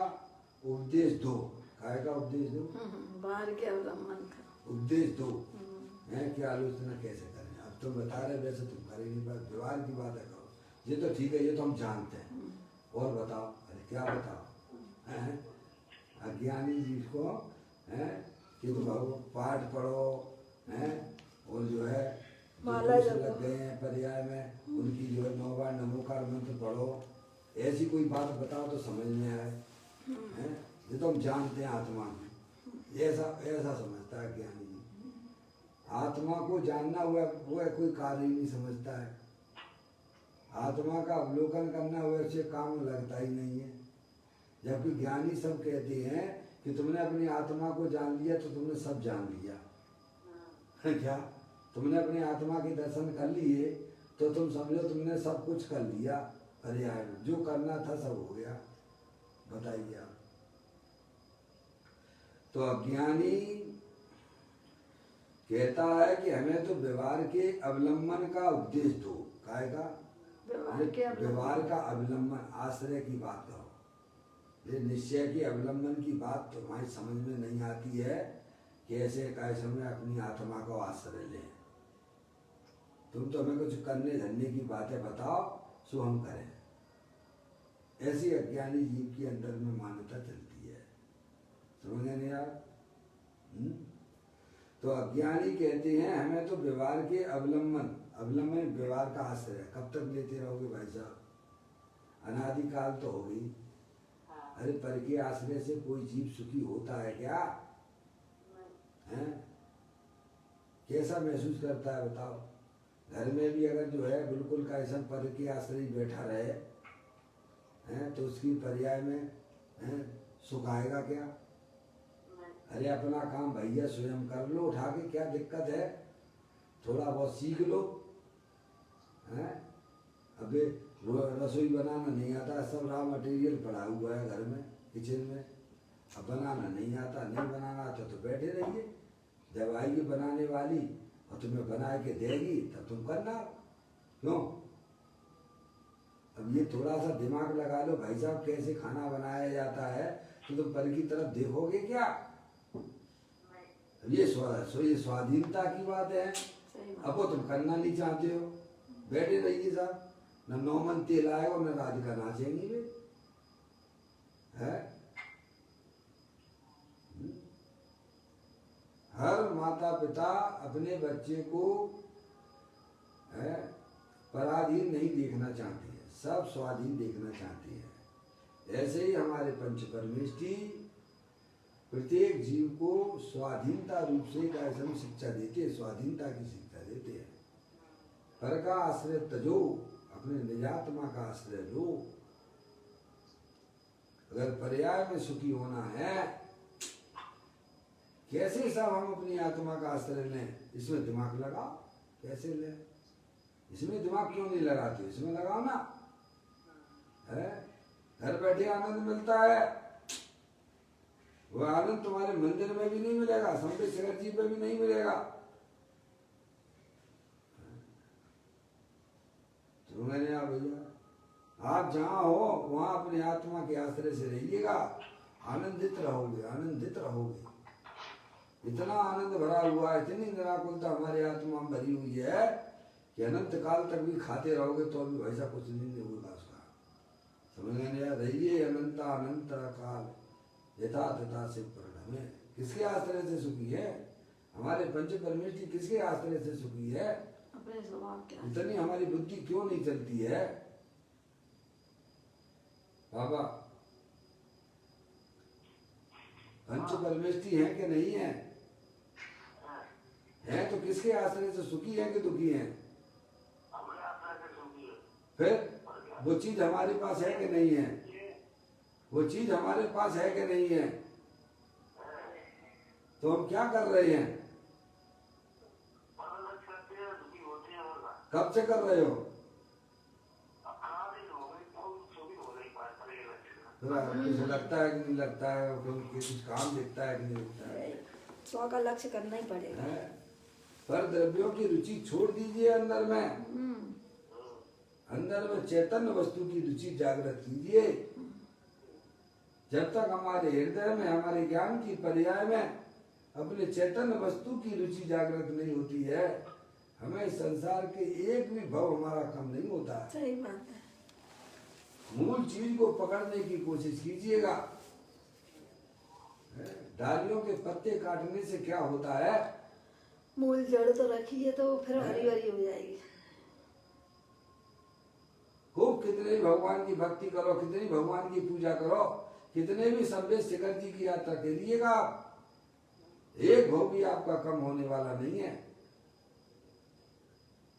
उपदेश दो। काय का उपदेश दो? व्यवहार के अवलंबन का उपदेश दो है कि आलोचना कैसे करें। अब तुम बता रहे वैसे तुम करेंगे, पर व्यवहार की बात है करो। ये तो ठीक है, ये तो हम जानते हैं, और बताओ। अरे क्या बताओ? हैं अज्ञानी जी को हैं कि तुम पाठ पढ़ो हैं, और जो है लग गए हैं पर्याय में, उनकी जो है 9 बार नमोकार मंत्र पढ़ो। ऐसी कोई बात बताओ तो समझ में आए हैं। ये तो हम जानते हैं आत्मा की, ऐसा समझता है ज्ञानी जी। आत्मा को जानना हुआ कोई कार्य ही नहीं समझता है। आत्मा का अवलोकन करना हुआ से काम लगता ही नहीं है। जबकि ज्ञानी सब कहते हैं कि तुमने अपनी आत्मा को जान लिया तो तुमने सब जान लिया। क्या तुमने अपनी आत्मा के दर्शन कर लिए तो तुम समझो तुमने सब कुछ कर लिया। पर्याय में जो करना था सब हो गया। बताइए आप। तो अज्ञानी कहता है कि हमें तो व्यवहार के अवलंबन का उपदेश दो। काय का? व्यवहार का अवलंबन, आश्रय की बात करो। ये निश्चय के अवलंबन की बात तुम्हारी समझ में नहीं आती है कि ऐसे कैसे में अपनी आत्मा को आश्रय लें। तुम तो हमें कुछ करने धरने की बातें बताओ सो हम करें। ऐसी अज्ञानी जीव के अंदर में मान्यता चलती है। समझ नहीं आप? तो अज्ञानी कहते हैं हमें तो व्यवहार के अवलंबन व्यवहार का आश्रय। कब तक लेते रहोगे भाई साहब? अनादिकाल तो हो गई। अरे पर के आश्रय से कोई जीव सुखी होता है क्या? हैं? कैसा महसूस करता है बताओ? घर में भी अगर जो है बिल्कुल का ऐसा पर के आश्रय बैठा रहे हैं तो उसकी पर्याय में सुख आएगा क्या? अरे अपना काम भैया स्वयं कर लो उठा के, क्या दिक्कत है? थोड़ा बहुत सीख लो। हैं? अबे रसोई बनाना नहीं आता, सब रॉ मटेरियल पड़ा हुआ है घर में किचन में। अब बनाना नहीं आता, नहीं बनाना आता तो बैठे रहिए। जब आएगी बनाने वाली और तुम्हें बना के देगी तब तुम करना। क्यों? अब ये थोड़ा सा दिमाग लगा लो भाई साहब, कैसे खाना बनाया जाता है, तो तुम पर की तरफ देखोगे क्या? ये स्वाधीनता की बात है। अब वो तुम करना नहीं चाहते हो, बैठे रहिए साहब, न नौमन तेल आएगा न राधिका नाचेंगी वे, है? हर माता पिता अपने बच्चे को है पराधीन नहीं देखना चाहती है, सब स्वाधीन देखना चाहती है। ऐसे ही हमारे पंच परमेष्ठी प्रत्येक जीव को स्वाधीनता रूप से एक ऐसा शिक्षा देते हैं, स्वाधीनता की शिक्षा देते हैं। पर का आश्रय तजो, अपने निजात्मा का आश्रय लो। अगर पर्याय में सुखी होना है, कैसे सब हम अपनी आत्मा का आश्रय लें? इसमें दिमाग लगाओ, कैसे लें? इसमें दिमाग क्यों नहीं लगाते? इसमें लगाओ ना, है? घर बैठे आनंद मिलता है, वो आनंद तुम्हारे मंदिर में भी नहीं मिलेगा, संबे शेखर जी पे भी नहीं मिलेगा। तो मैंने भैया आप जहाँ हो वहां अपने आत्मा के आश्रय से रहिएगा, आनंदित रहोगे, आनंदित रहोगे। इतना आनंद भरा हुआ है, इतनी निराकुलता हमारी आत्मा में भरी हुई है कि अनंत काल तक भी खाते रहोगे तो भी वैसा कुछ नहीं होगा उसका। समझ में रहिए, अनंता अनंत काल यथा तथा से परिणमे। किसके आश्रय से सुखी है? हमारे पंच परमेष्ठी किसके आश्रय से सुखी है? अपने स्वभाव के। इतनी हमारी बुद्धि क्यों नहीं चलती है बाबा? पंच परमेष्ठी है कि नहीं है? है तो किसके आश्रय से सुखी है कि दुखी है? फिर वो चीज हमारे पास है कि नहीं है? वो चीज हमारे पास है कि नहीं है? तो हम क्या कर रहे हैं? कब से कर रहे हो? कुछ लगता है कि नहीं लगता है, कुछ काम दिखता है कि नहीं दिखता है? स्व का लक्ष्य करना ही पड़ेगा। पर द्रव्यों की रुचि छोड़ दीजिए, अंदर में, अंदर में चैतन्य वस्तु की रुचि जागृत कीजिए। जब तक हमारे हृदय में, हमारे ज्ञान की पर्याय में अपने चैतन्य वस्तु की रुचि जागृत नहीं होती है, हमें संसार के एक भी भाव हमारा कम नहीं होता है। सही बात है। मूल चीज को पकड़ने की कोशिश कीजिएगा। डालियों के पत्ते काटने से क्या होता है? मूल जड़ तो रखी है तो फिर हरी भरी हो जाएगी। खूब कितने भी भगवान की भक्ति करो, कितनी भगवान की पूजा करो, कितने भी संबे शेखर जी की यात्रा करिएगा, एक भाव भी आपका कम होने वाला नहीं है।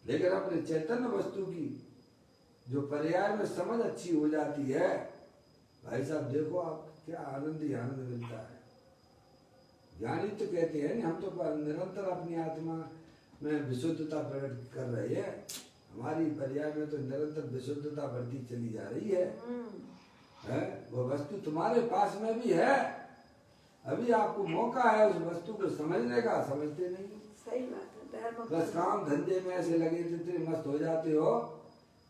लेकिन अपने चैतन्य वस्तु की जो पर्याय में समझ अच्छी हो जाती है, भाई साहब देखो आप क्या आनंद ही आनंद मिलता है। ज्ञानी तो कहते हैं हम तो निरंतर अपनी आत्मा में विशुद्धता प्रकट कर रहे हैं, हमारी पर्याय में तो निरंतर विशुद्धता बढ़ती चली जा रही है? वो वस्तु तुम्हारे पास में भी है, अभी आपको मौका है उस वस्तु को समझने का, समझते नहीं। सही बात है। बस काम धंधे में ऐसे लगे थे, मस्त हो जाते हो,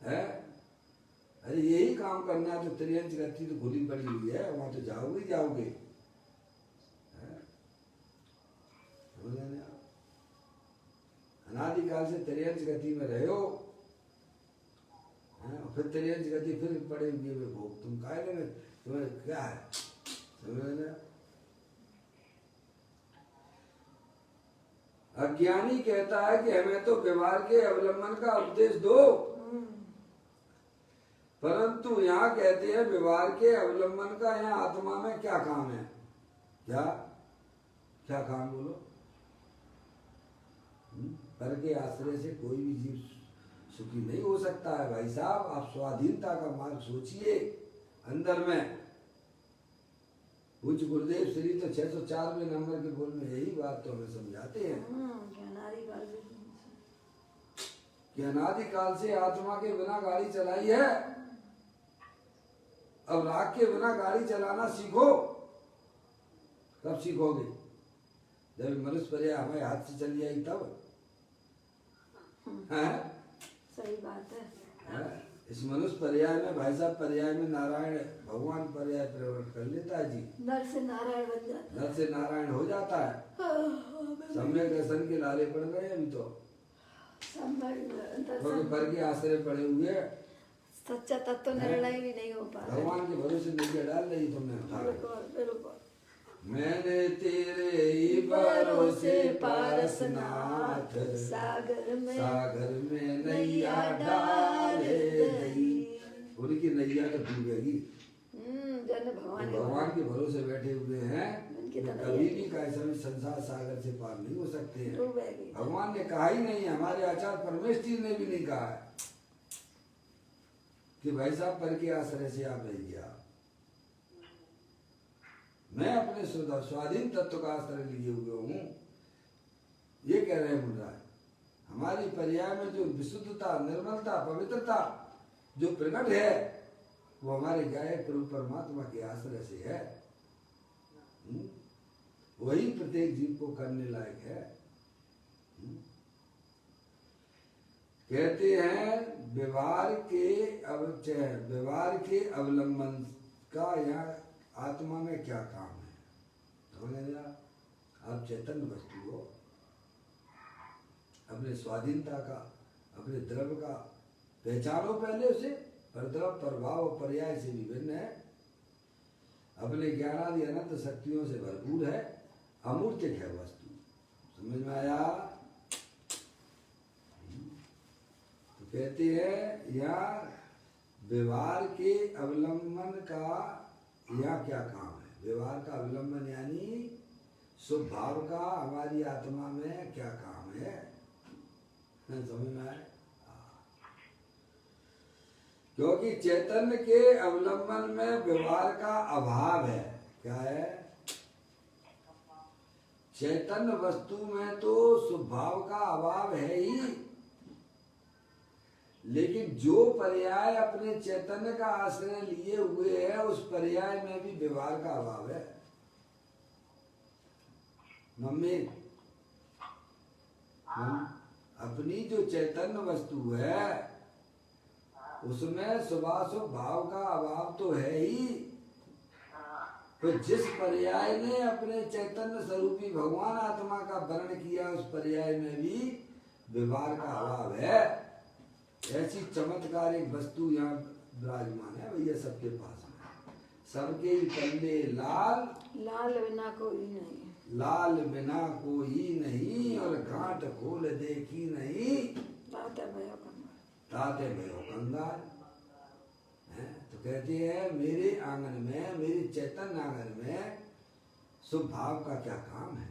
है? अरे यही काम करना है तो त्रियंच गति तो खुली पड़ी हुई है, वहां तो जाओगे जाओगे। अनादिकाल से त्रियंच गति में रहे हो, फिर त्रियंच गति फिर पड़े हुए भोग, तुम काय लगे, तुम्हें क्या है? समझ? अज्ञानी कहता है कि हमें तो व्यवहार के अवलंबन का उपदेश दो, परंतु यहाँ कहते हैं व्यवहार के अवलंबन का यहाँ आत्मा में क्या काम है? क्या क्या काम बोलो? पर के आश्रय से कोई भी जीव सुखी नहीं हो सकता है भाई साहब। आप स्वाधीनता का मार्ग सोचिए अंदर में। पूज्य गुरुदेव श्री तो 604वें नंबर के बोल में यही बात तो हमें समझाते हैं कि अनादिकाल से आत्मा के बिना गाड़ी चलाई है, अब राग के बिना गाड़ी चलाना सीखो। कब सीखोगे? जब मनुष्य पर्याय हमारे हाथ से चली आई तब, है? सही बात है। इस मनुष्य पर्याय में भाई साहब पर्याय में नारायण भगवान पर्याय प्रकट कर लेता है जी, नर से नारायण बन जाता नर से नारायण हो जाता है। है। सम्यक दर्शन के लाले पड़ गए अभी तो, क्योंकि पर के आश्रय पड़े हुए, सच्चा तत्व निर्णय भी नहीं हो पा रहा। भगवान के भरोसे नैया डाल रही तुमने उठा के। बिल्कुल बिल्कुल। मैंने तेरे ही भरोसे पारसनाथ, सागर में नैया डाले दई। उनकी नैया तो डूबेगी। जन भगवान भगवान के भरोसे बैठे हुए हैं, उनकी तो कभी भी कैसा भी संसार सागर से पार नहीं हो सकते हैं। डूबेगी। भगवान ने कहा ही नहीं, हमारे आचार्य परमेश्वर ने भी नहीं कहा है कि भाई साहब पर के आश्रय से आप नहीं गया। मैं अपने स्वाधीन तत्व का आश्रय लिए हुए हूँ, ये कह रहे हैं मुद्रा। हमारी पर्याय में जो विशुद्धता, निर्मलता, पवित्रता जो प्रकट है, वो हमारे गाय प्रभु परमात्मा के आश्रय से है। वही प्रत्येक जीव को करने लायक है। कहते हैं व्यवहार के अवलंबन का यहाँ आत्मा में क्या काम है। समझ, आप चैतन्य वस्तु हो, अपने स्वाधीनता का, अपने द्रव्य का पहचानो पहले उसे, पर द्रव्य प्रभाव और पर्याय से विभिन्न है, अपने ज्ञानादि अनंत शक्तियों से भरपूर है, अमूर्तिक है वस्तु। समझ में आया। तो कहते हैं यहाँ व्यवहार के अवलंबन का यहाँ क्या काम है। व्यवहार का अवलंबन यानी स्वभाव का हमारी आत्मा में क्या काम है। समझ में आए। क्योंकि चैतन्य के अवलंबन में व्यवहार का अभाव है। क्या है? चैतन्य वस्तु में तो स्वभाव का अभाव है ही, लेकिन जो पर्याय अपने चैतन्य का आश्रय लिए हुए है, उस पर्याय में भी व्यवहार का अभाव है। मम्मी, अपनी जो चैतन्य वस्तु है उसमें स्वभाव का अभाव तो है ही, तो जिस पर्याय ने अपने चैतन्य स्वरूपी भगवान आत्मा का वर्ण किया, उस पर्याय में भी व्यवहार का अभाव है। ऐसी चमत्कार एक वस्तु यहाँ विराजमान है भैया सबके पास में। सबके पल्ले लाल, लाल बिना कोई नहीं, लाल बिना कोई नहीं, और गांठ खोल देखी नहीं, ताते भयो कंगाल। तो कहते हैं मेरे आंगन में, मेरे चैतन्य आंगन में स्वभाव का क्या काम है?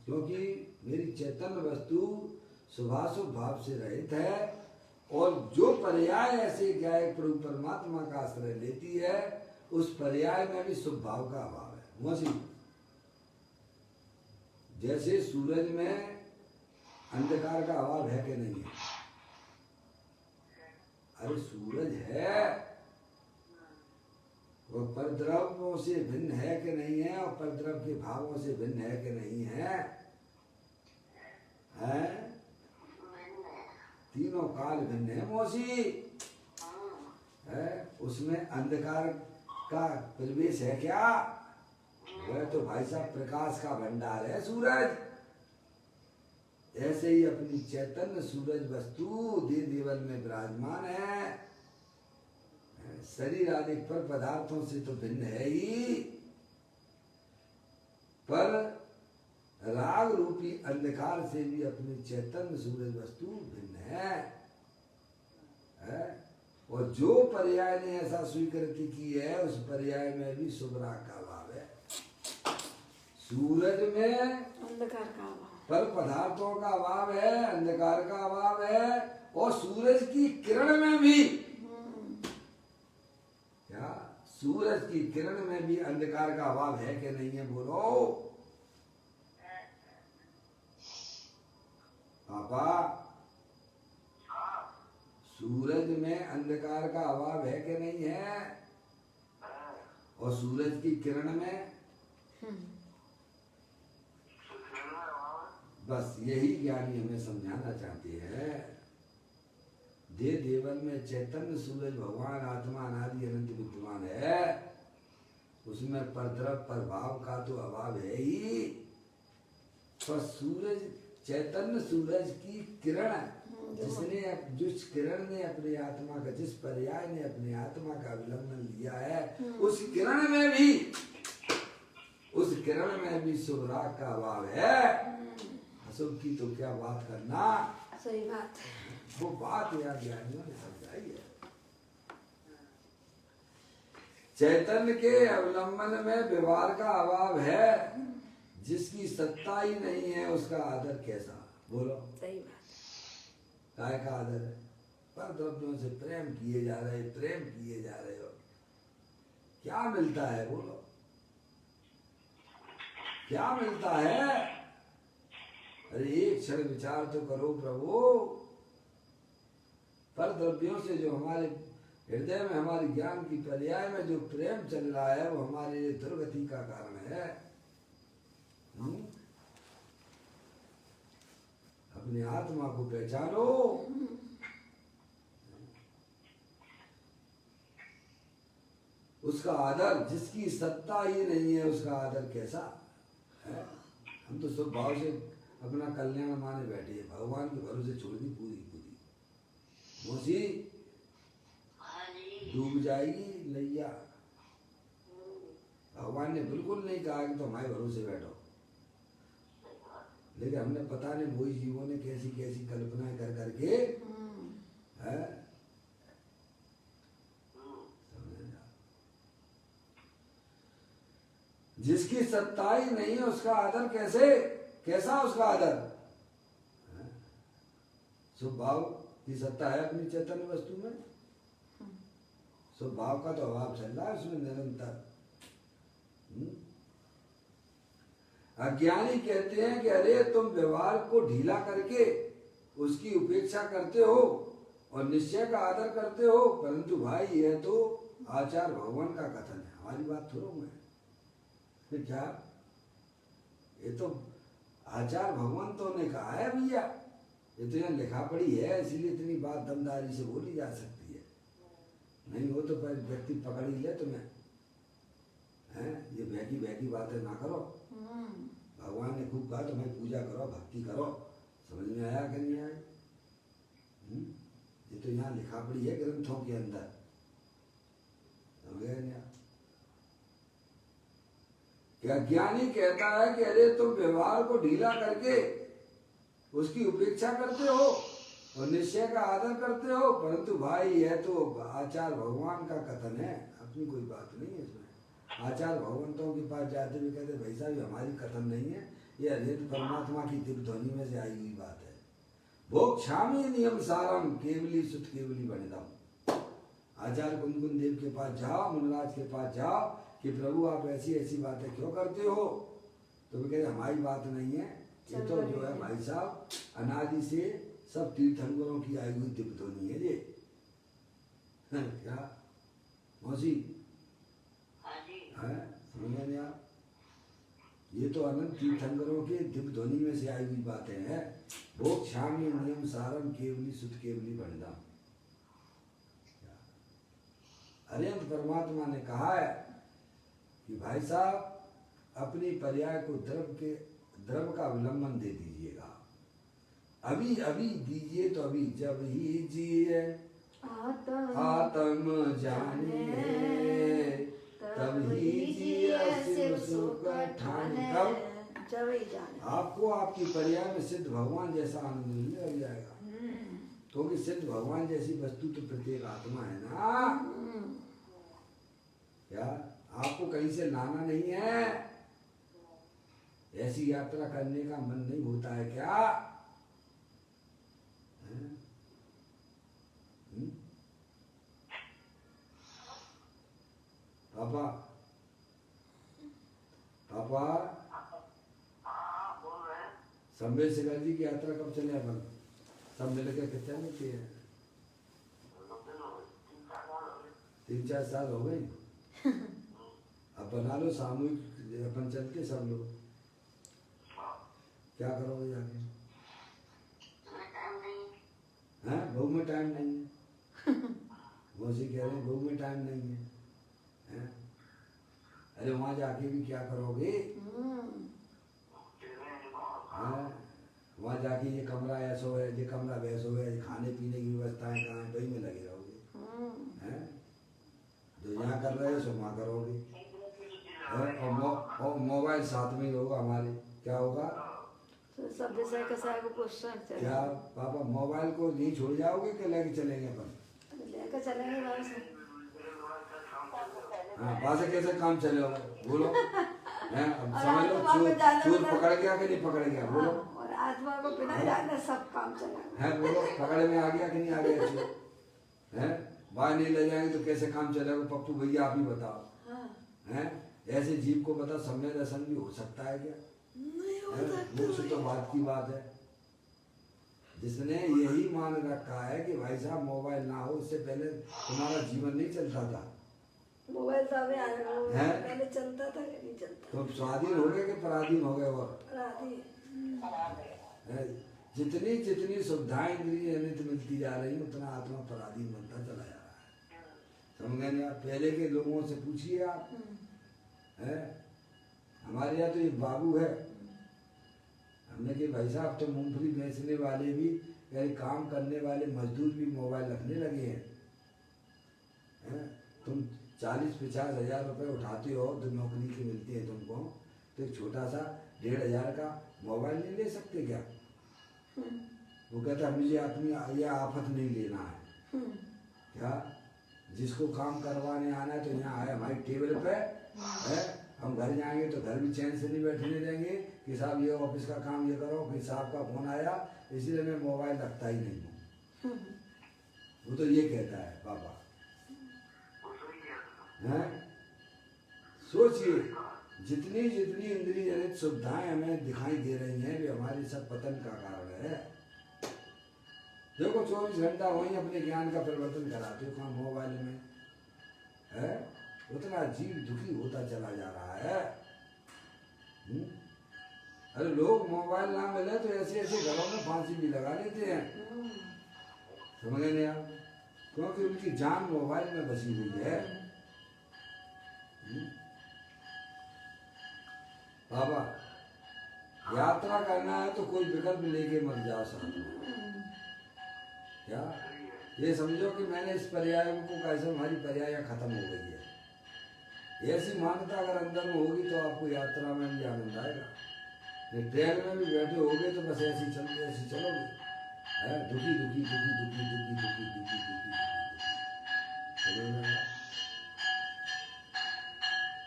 क्योंकि मेरी चैतन्य वस्तु स्वभाव से रहित है, और जो पर्याय ऐसे गायक प्रभु परमात्मा का आश्रय लेती है, उस पर्याय में भी स्वभाव का अभाव है। मौसी, जैसे सूरज में अंधकार का अभाव है कि नहीं है? अरे सूरज है, वो परद्रव्यों से भिन्न है कि नहीं है, और परद्रव्य के भावों से भिन्न है कि नहीं है? हैं? तीनों काल भिन्न है मौसी है। उसमें अंधकार का प्रवेश है क्या? वह तो भाई साहब प्रकाश का भंडार है सूरज। ऐसे ही अपनी चैतन्य सूरज वस्तु देह देवल में विराजमान है। शरीर आदि पर पदार्थों से तो भिन्न है ही, पर राग रूपी अंधकार से भी अपनी चैतन्य सूरज वस्तु भिन्न है। और जो पर्याय ने ऐसा स्वीकृति की है, उस पर्याय में भी शुभ राग का अभाव है। सूरज में अंधकार का अभाव, पर पदार्थों का अभाव है, अंधकार का अभाव है, और सूरज की किरण में भी, क्या सूरज की किरण में भी अंधकार का अभाव है कि नहीं है? बोलो पापा, सूरज में अंधकार का अभाव है कि नहीं है? और सूरज की किरण में बस यही ज्ञानी हमें समझाना चाहते हैं। दे देवन में चैतन्य सूरज भगवान आत्मा अनादि अनंत विद्यमान है, उसमें परद्रव प्रभाव का तो अभाव है ही। पर सूरज चैतन्य सूरज की किरण जिसने जिस किरण ने अपने आत्मा का, जिस पर्याय ने अपने आत्मा का अवलंबन लिया है, उस किरण में भी शुभ राग का अभाव है। अशुभ की तो क्या बात करना, सही बात है। वो बात यार ज्ञानियों ने समझाई है। चैतन्य के अवलंबन में व्यवहार का अभाव है, जिसकी सत्ता ही नहीं है उसका आदर कैसा, बोलो। सही बात। काय का आदर है? पर द्रव्यों से प्रेम किए जा रहे हो, क्या मिलता है, बोलो क्या मिलता है? अरे एक क्षण विचार तो करो प्रभु, पर द्रव्यों से जो हमारे हृदय में, हमारे ज्ञान की पर्याय में जो प्रेम चल रहा है, वो हमारे लिए दुर्गति का कारण है। अपने आत्मा को पहचानो। उसका आदर, जिसकी सत्ता ही नहीं है उसका आदर कैसा है? हम तो सब भाव से अपना कल्याण माने बैठे हैं, भगवान के भरोसे छोड़ दी पूरी मौसी डूब जाएगी नैया। भगवान ने बिल्कुल नहीं कहा कि तुम हमारे भरोसे बैठो, लेकिन हमने पता नहीं वही जीवों ने कैसी कैसी कल्पनाएं कर करके है। जिसकी सत्ता ही नहीं है उसका आदर कैसा उसका आदर? स्वभाव की सत्ता है अपनी चैतन्य वस्तु में, स्वभाव का तो अभाव चल रहा है उसमें निरंतर। अज्ञानी कहते हैं कि अरे तुम व्यवहार को ढीला करके उसकी उपेक्षा करते हो और निश्चय का आदर करते हो, परंतु भाई यह तो आचार भगवान का कथन है, हमारी बात थोड़ा है। क्या ये तो आचार भगवंतों ने कहा है भैया, ये तो यहाँ लिखा पड़ी है, इसीलिए इतनी बात दमदारी से बोली जा सकती है। नहीं हो तो पर व्यक्ति पकड़ ही ले तुम्हें, हैं? ये बहकी बातें ना करो। भगवान ने खूब कहा तुम्हें पूजा करो, भक्ति करो, समझ में आया कि नहीं आया? ये तो यहाँ लिखा पड़ी है ग्रंथों के अंदर, समझ गए नहीं? क्या ज्ञानी कहता है कि अरे तुम व्यवहार को ढीला करके उसकी उपेक्षा करते हो और निश्चय का आदर करते हो, परंतु भाई यह तो आचार भगवान का कथन है, अपनी कोई बात नहीं है इसमें। आचार भगवंतों के पास जाते हुए कहते भाई साहब हमारी कथन नहीं है, ये अद्वैत परमात्मा की दिव्य ध्वनि में से आई हुई बात है। भोग क्षामी नियम सारम केवली सुत केवली बनिदम। आचार्य कुंदकुन देव के पास जाओ, मुनराज के पास जाओ कि प्रभु आप ऐसी ऐसी बातें क्यों करते हो, तो वे कहते हमारी बात नहीं है, ये तो जो है भाई साहब अनादि से सब तीर्थंकरों की आई हुई दिव्य ध्वनि है ये। क्या मौसी है, समझ नहीं आप? ये तो अनंत तीर्थंकरों के दिव्य ध्वनि में से आई हुई बातें हैं। भोग क्षामी नियम सारम केवली सुत केवली बनिदम। अरिहंत परमात्मा ने कहा है कि भाई साहब अपनी पर्याय को द्रव का अवलंबन दे दीजिएगा, अभी अभी दीजिए तो अभी जब ही जिए आत्म जाने तब ही जिए शिव सुख ठाने। जब ही जाने आपको आपकी पर्याय में सिद्ध भगवान जैसा आनंद मिलने लग जाएगा, क्योंकि सिद्ध भगवान जैसी वस्तु तो प्रत्येक आत्मा है ना। क्या आपको कहीं से लाना नहीं है? ऐसी यात्रा करने का मन नहीं होता है क्या? पापा पापा संवेद शिखर जी की यात्रा कब चले अपन सब मिलकर? कितने मिलती है? 3-4 साल हो गए। अब बना लो सामूहिक, अपन चलते सब लोग। क्या करोगे जाके? हैं, बहू में टाइम नहीं है। मौसी कह रहे हैं बहू में टाइम नहीं है, हैं? अरे वहाँ जाके भी क्या करोगे? हैं? वहाँ जाके ये कमरा ऐसो है, ये कमरा वैसो है, खाने पीने की व्यवस्थाएं कहाँ है, वही में लगे रहोगे। हैं? जो यहाँ कर रहे हो सो वहाँ करोगे। और मोबाइल साथ में ही होगा हमारे, क्या होगा? तो सब विषय का सारा क्वेश्चन चलेगा। क्या पापा मोबाइल को नहीं छोड़ जाओगे कि लेके चलेंगे अपन? लेकर चलेंगे वहाँ से। हाँ, वहाँ से कैसे काम चलेगा बोलो? हैं, अब और समझ लो आत्मा को चोर जाने चोर वाला- पकड़ गया कि नहीं पकड़ गया बोलो? और आत्मा को बिना जाने सब काम चलेगा। हैं बोलो, पकड़ में आ गया कि नहीं आ गया चोर? हैं, बाहर नहीं ले जाएंगे तो कैसे काम चलेगा? पप्पू भैया आप ही बताओ। हाँ। हैं, ऐसे जीव को बता सम्य दर्शन भी हो सकता है क्या? नहीं हो सकता वो तो बात की बात है। जिसने यही मान रखा है कि भाई साहब मोबाइल ना हो उससे पहले तुम्हारा जीवन नहीं चलता था। मोबाइल तो अभी आया हैं? पहले चलता था कि नहीं चलता? तो स्वाधीन हो गए कि पराधीन हो गए? और राधे। हैं, जितनी जितनी सुविधाएं इंद्रिय जनित मिलती जा रही है उतना आत्मा पराधीन बनता चला जा रहा है। समझ गए आप? पहले के लोगों से पूछिए आप, हैं? हमारे यहाँ तो एक बाबू है, हमने कि भाई साहब तो मूंगफली बेचने वाले भी यानी काम करने वाले मजदूर भी मोबाइल रखने लगे हैं। तुम 40-50 हजार रुपये उठाते हो तो नौकरी की मिलती है तुमको, तो एक छोटा सा 1,500 का मोबाइल नहीं ले सकते क्या? वो कहता है मुझे अपनी ये आफत नहीं लेना है। क्या जिसको काम करवाने आना है तो यहाँ आए हमारी टेबल पे है, हम घर जाएंगे तो घर भी चैन से नहीं बैठने देंगे कि साहब ये ऑफिस का काम ये करो, फिर साहब का फोन आया, इसलिए मैं मोबाइल रखता ही नहीं हूँ। वो तो ये कहता है पापा। हैं? सोचिए जितनी जितनी इंद्रिय जनित सुविधाएं हमें दिखाई दे रही हैं वे हमारे सब पतन का कारण है। देखो 24 घंटा वहीं अपने ज्ञान का परिवर्तन कराते हो कहाँ मोबाइल में है, उतना जीव दुखी होता चला जा रहा है। अरे लोग मोबाइल ना मिले तो ऐसे ऐसे घरों में फांसी भी लगा लेते हैं। समझ नहीं आप? क्योंकि उनकी जान मोबाइल में बसी हुई है। बाबा यात्रा करना है तो कोई विकल्प लेके मत जाओ साथ में। क्या ये समझो कि मैंने इस पर्याय को कैसे हमारी पर्याय खत्म हो गई है, ऐसी मान्यता अगर अंदर में होगी तो आपको यात्रा में भी आनंद आएगा। ट्रेन में भी बैठे होगे तो बस ऐसी चलोगे, दुखी दुखी दुखी दुखी दुखी दुखी दुखी दुखी दुखी।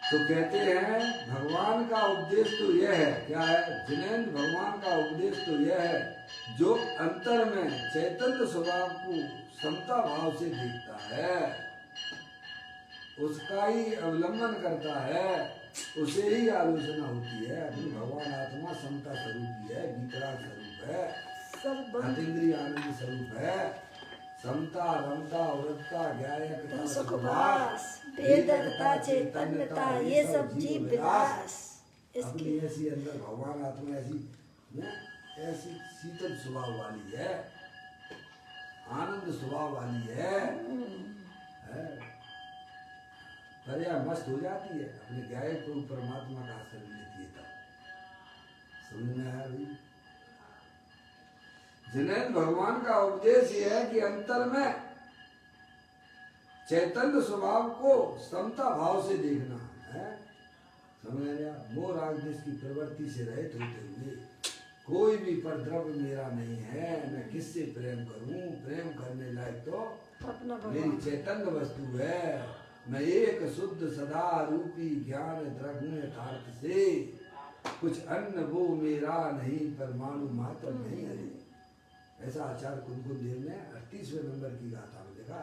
तो कहते हैं भगवान का उपदेश तो यह है, क्या है जिनेंद्र? भगवान का उपदेश तो यह है जो अंतर में चैतन्य स्वभाव को समता भाव से देखता है, उसका ही अवलंबन करता है, उसे ही आलोचना होती है। अपनी भगवान आत्मा समता स्वरूप है, विकराल स्वरूप है, अतीन्द्रिय आनंद स्वरूप है, समता रमता वृत्ता ज्ञायकता सुखवास वेदकता चैतन्यता ये सब जीव विलास। अपनी ऐसी अंदर भगवान आत्मा ऐसी न ऐसी शीतल स्वभाव वाली है, आनंद स्वभाव वाली है, पर्या मस्त हो जाती है, अपने गायक को परमात्मा का आश्रय लेती है। तब समझ में आया भाई? जिन्हें भगवान का उपदेश ये है कि अंतर में चैतन्य स्वभाव को समता भाव से देखना है। समझ आया? मोह राग देश की प्रवृत्ति से रहित होते हुए कोई भी परद्रव्य मेरा नहीं है, मैं किससे प्रेम करूं? प्रेम करने लायक तो मेरी चैतन्य वस्तु है। मैं एक शुद्ध सदा रूपी ज्ञान द्रव्य यथार्थ से कुछ अन्न वो मेरा नहीं, परमाणु मात्र नहीं है। ऐसा आचार्य कुंकुम देव ने 38वें नंबर की गाथा में देखा,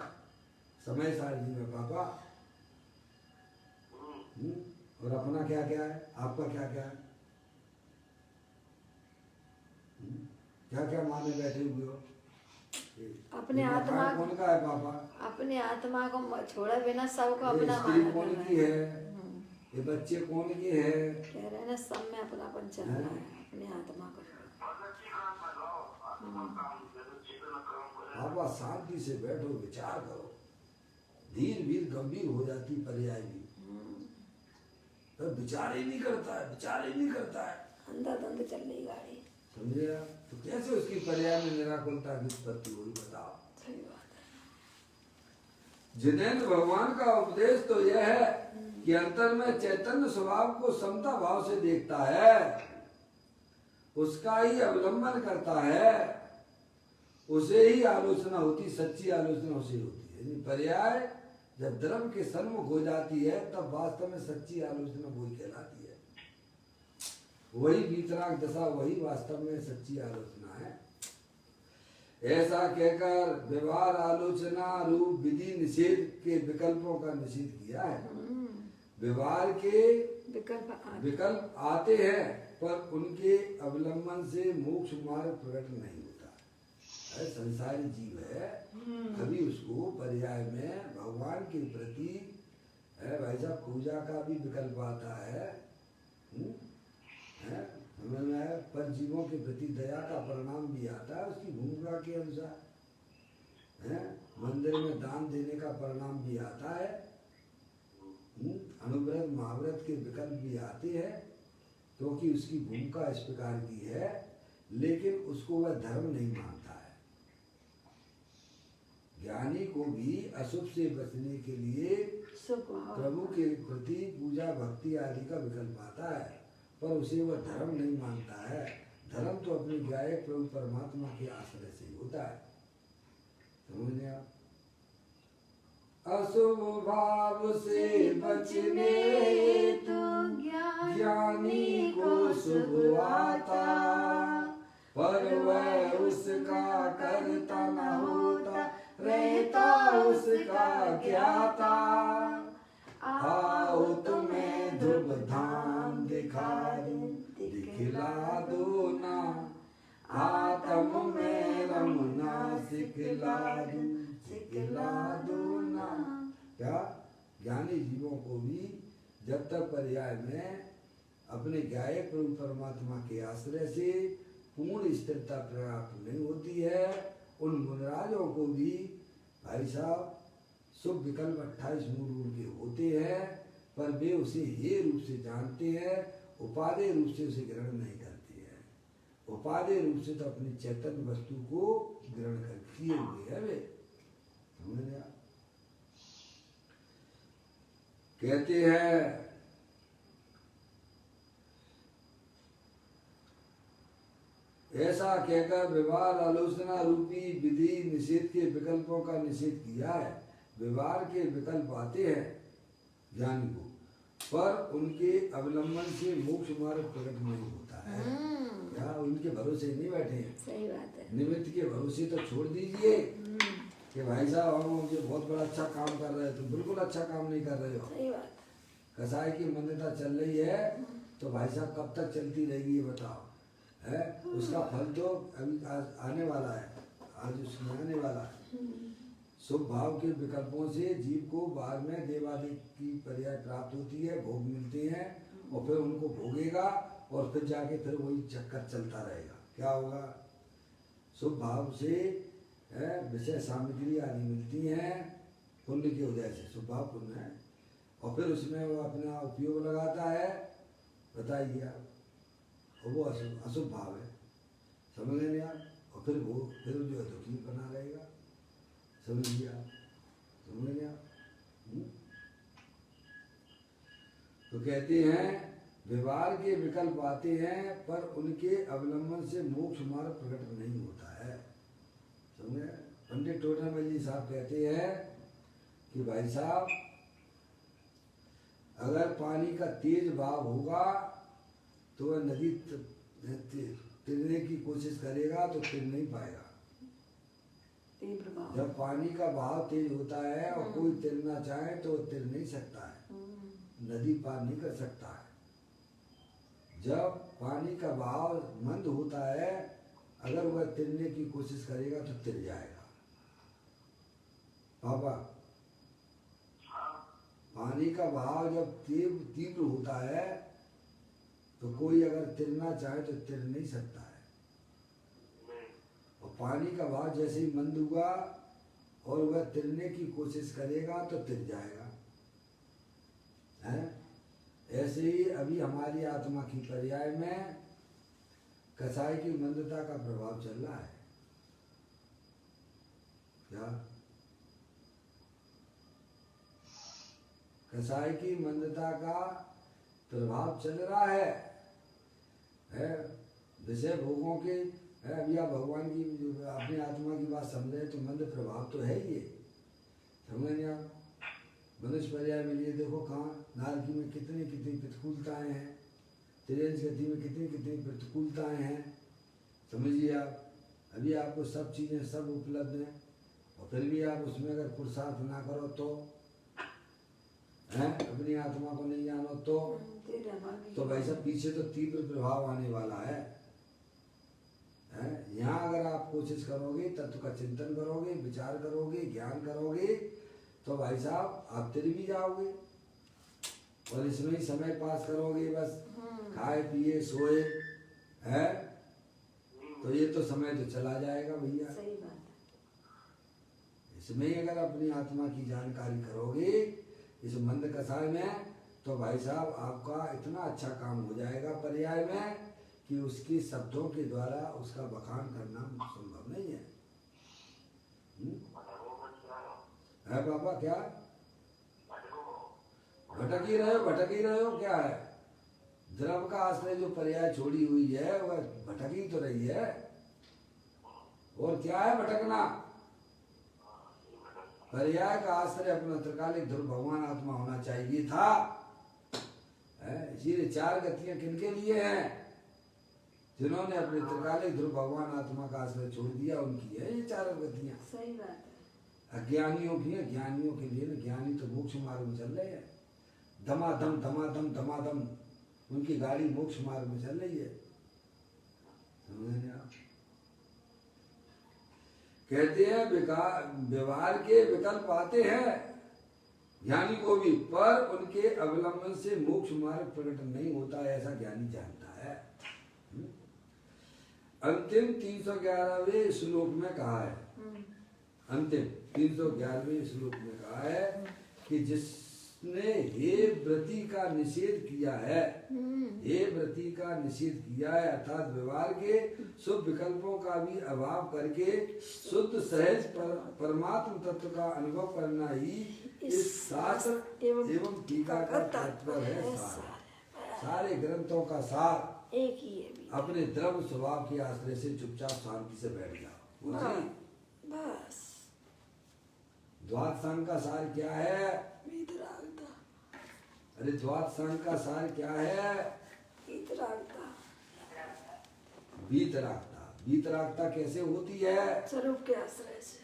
समय सार जी में पापा। और अपना क्या क्या है, आपका क्या क्या है, क्या क्या माने बैठे हुए हो? अपने आत्मा कौन का है पापा? अपने आत्मा को छोड़े बिना सबको ये अपना स्त्री माना कौन करना की है, ये बच्चे कौन के हैं? कह रहे हैं ना, सब में अपनापन चल रहा है, अपने आत्मा को पापा शांति से बैठो, विचार करो, धीर वीर गंभीर हो जाती पर्याय भी। तो विचार ही नहीं करता है, विचार ही नहीं करता है, अंधाधुंध चल रही गाड़ी। समझे आप? तो कैसे उसकी पर्याय में निराकुलता की उत्पत्ति हुई, बताओ। सही बात है। जिनेंद्र भगवान का उपदेश तो यह है कि अंतर में चैतन्य स्वभाव को समता भाव से देखता है, उसका ही अवलंबन करता है, उसे ही आलोचना होती, सच्ची आलोचना उसे होती है। यानी पर्याय जब धर्म के सन्मुख हो जाती है तब वास्तव में सच्ची आलोचना वही कहलाती है। वही वीतराग दशा, वही वास्तव में सच्ची आलोचना है। ऐसा कहकर व्यवहार आलोचना रूप विधि निषेध के विकल्पों का निषेध किया है। व्यवहार के विकल्प आते हैं पर उनके अवलंबन से मोक्ष मार्ग प्रकट नहीं होता है। संसारी जीव है, कभी उसको पर्याय में भगवान के प्रति भाई साहब पूजा का भी विकल्प आता है, समझ में आया? पर जीवों के प्रति दया का परिणाम भी आता है उसकी भूमिका के अनुसार, है? मंदिर में दान देने का परिणाम भी आता है, अनुव्रत महाव्रत के विकल्प भी आते हैं, क्योंकि उसकी भूमिका इस प्रकार की है, लेकिन उसको वह धर्म नहीं मानता है। ज्ञानी को भी अशुभ से बचने के लिए प्रभु के प्रति पूजा भक्ति आदि का विकल्प आता है, पर उसे वह धर्म नहीं मानता है। धर्म तो अपने गायक प्रभु परमात्मा के आश्रय से होता है। समझ आप? अशुभ भाव से बचने तो ज्ञानी को शुभ आता, पर वह उसका करता न होता, रहता उसका ज्ञाता। आओ तुम्हें ध्रुव धाम दिखला दो ना, आत्म में रमना सिखला दो ना। क्या ज्ञानी जीवों को भी जब तक पर्याय में अपने गायक प्रभु परमात्मा के आश्रय से पूर्ण स्थिरता प्राप्त नहीं होती है, उन मुनराजों को भी भाई साहब शुभ विकल्प 28 मूल के होते हैं, पर वे उसे हे रूप से जानते हैं, उपादेय रूप से उसे ग्रहण नहीं करते हैं। उपादेय रूप से तो अपनी चैतन्य वस्तु को ग्रहण कर किए हुए है वे। समझ गया? कहते हैं ऐसा कहकर व्यवहार आलोचना रूपी विधि निषेध के विकल्पों का निषेध किया है। व्यवहार के विकल्प आते हैं ज्ञानी को, पर उनके अवलंबन से मोक्ष मार्ग प्रकट नहीं होता है। या उनके भरोसे नहीं बैठे हैं। सही बात है। निमित्त के भरोसे तो छोड़ दीजिए कि भाई साहब हम मुझे बहुत बड़ा अच्छा काम कर रहे हो, तुम बिल्कुल अच्छा काम नहीं कर रहे हो। सही बात। कसाई की मान्यता चल रही है तो भाई साहब कब तक चलती रहेगी ये बताओ, है? उसका फल तो अभी आज आने वाला है, आज उसमें आने वाला है। शुभ भाव के विकल्पों से जीव को बाद में देवादि की पर्याय प्राप्त होती है, भोग मिलते हैं और फिर उनको भोगेगा और फिर जाके फिर वही चक्कर चलता रहेगा। क्या होगा? शुभ भाव से विषय सामग्री आदि मिलती हैं पुण्य के उदय से, शुभ भाव पुण्य है, और फिर उसमें वो अपना उपयोग लगाता है, बताइए आप, और वो अशुभ भाव है, समझ लेंगे आप, और फिर वो फिर जो है दुखी बना रहेगा। समझ लिया आप? समझ लेंगे आप? तो कहते हैं व्यवहार के विकल्प आते हैं पर उनके अवलंबन से मोक्ष मार्ग प्रकट नहीं होता है। समझे? पंडित टोडामल जी साहब कहते हैं कि भाई साहब अगर पानी का तेज भाव होगा तो वह नदी तिरने की कोशिश करेगा तो तिर नहीं पाएगा। जब पानी का बहाव तेज होता है और कोई तिरना चाहे तो वह तिर नहीं सकता है, नदी पार नहीं कर सकता है। जब पानी का बहाव मंद होता है, अगर वह तिरने की कोशिश करेगा तो तिर जाएगा। पापा, पानी का बहाव जब तीव्र होता है तो कोई अगर तिरना चाहे तो तिर नहीं सकता है, और पानी का भाव जैसे ही मंद हुआ और वह तिरने की कोशिश करेगा तो तिर जाएगा, है? ऐसे ही अभी हमारी आत्मा की पर्याय में कसाई की मंदता का प्रभाव चल रहा है। क्या कसाई की मंदता का प्रभाव चल रहा है? विषय भोगों के है। अभी आप भगवान की अपनी आत्मा की बात समझे तो मंद प्रभाव तो है ही, समझ नहीं आप? मनुष्य पर्याय में लिए देखो कहाँ नारकी में कितनी कितनी प्रतिकूलताएं हैं, त्रियंश गति में कितनी कितनी प्रतिकूलताएं हैं, समझिए आप। अभी आपको सब चीज़ें सब उपलब्ध हैं और फिर भी आप उसमें अगर पुरुषार्थ ना करो तो हैं, अपनी आत्मा को नहीं जानो तो भाई साहब पीछे तो तीव्र प्रभाव आने वाला है। यहाँ अगर आप कोशिश करोगे, तत्व का चिंतन करोगे, विचार करोगे, ज्ञान करोगे तो भाई साहब आप तिर भी जाओगे और इसमें ही समय पास करोगे, बस खाए पिए सोए, है तो ये तो समय तो चला जाएगा भैया। सही बात है। इसमें ही अगर अपनी आत्मा की जानकारी करोगे इस मंद कसाय में तो भाई साहब आपका इतना अच्छा काम हो जाएगा पर्याय में कि उसके शब्दों के द्वारा उसका बखान करना संभव नहीं है। है पापा क्या भटक ही रहे हो क्या है? द्रव का आश्रय जो पर्याय छोड़ी हुई है वह भटक ही तो रही है। और क्या है भटकना? पर्याय का आश्रय अपना त्रिकालिक ध्रुव भगवान आत्मा होना चाहिए था। इसीलिए चार गतियां किनके लिए हैं? जिन्होंने अपने त्रिकालिक ध्रुव भगवान आत्मा का आश्रय छोड़ दिया उनकी है ये चार गतियां। सही बात है। अज्ञानियों की है, ज्ञानियों के लिए ना। ज्ञानी तो मोक्ष मार्ग में चल रहे हैं, धमाधम उनकी गाड़ी मोक्ष मार्ग में चल रही है, समझे आप? कहते हैं व्यवहार के विकल्प आते हैं ज्ञानी को भी, पर उनके अवलंबन से मोक्ष मार्ग प्रकट नहीं होता है, ऐसा ज्ञानी जानता है। अंतिम 311वें श्लोक में कहा है, अंतिम 311वें श्लोक में कहा है कि जिसने हे व्रति का निषेध किया है, हे व्रति का निषेध किया है अर्थात व्यवहार के शुभ विकल्पों का भी अभाव करके शुद्ध सहज परमात्म तत्व का अनुभव करना ही इस शास्त्र एवं टीका का तत्व है। सारे ग्रंथों का सार एक ही है भी। अपने द्रव स्वभाव के आश्रय से चुपचाप शांति से बैठ जाओ। बस द्वादश संघ का सार क्या है? अरे द्वादश संघ का सार क्या है? वीतरागता। वीतरागता कैसे होती है? स्वरूप के आश्रय से।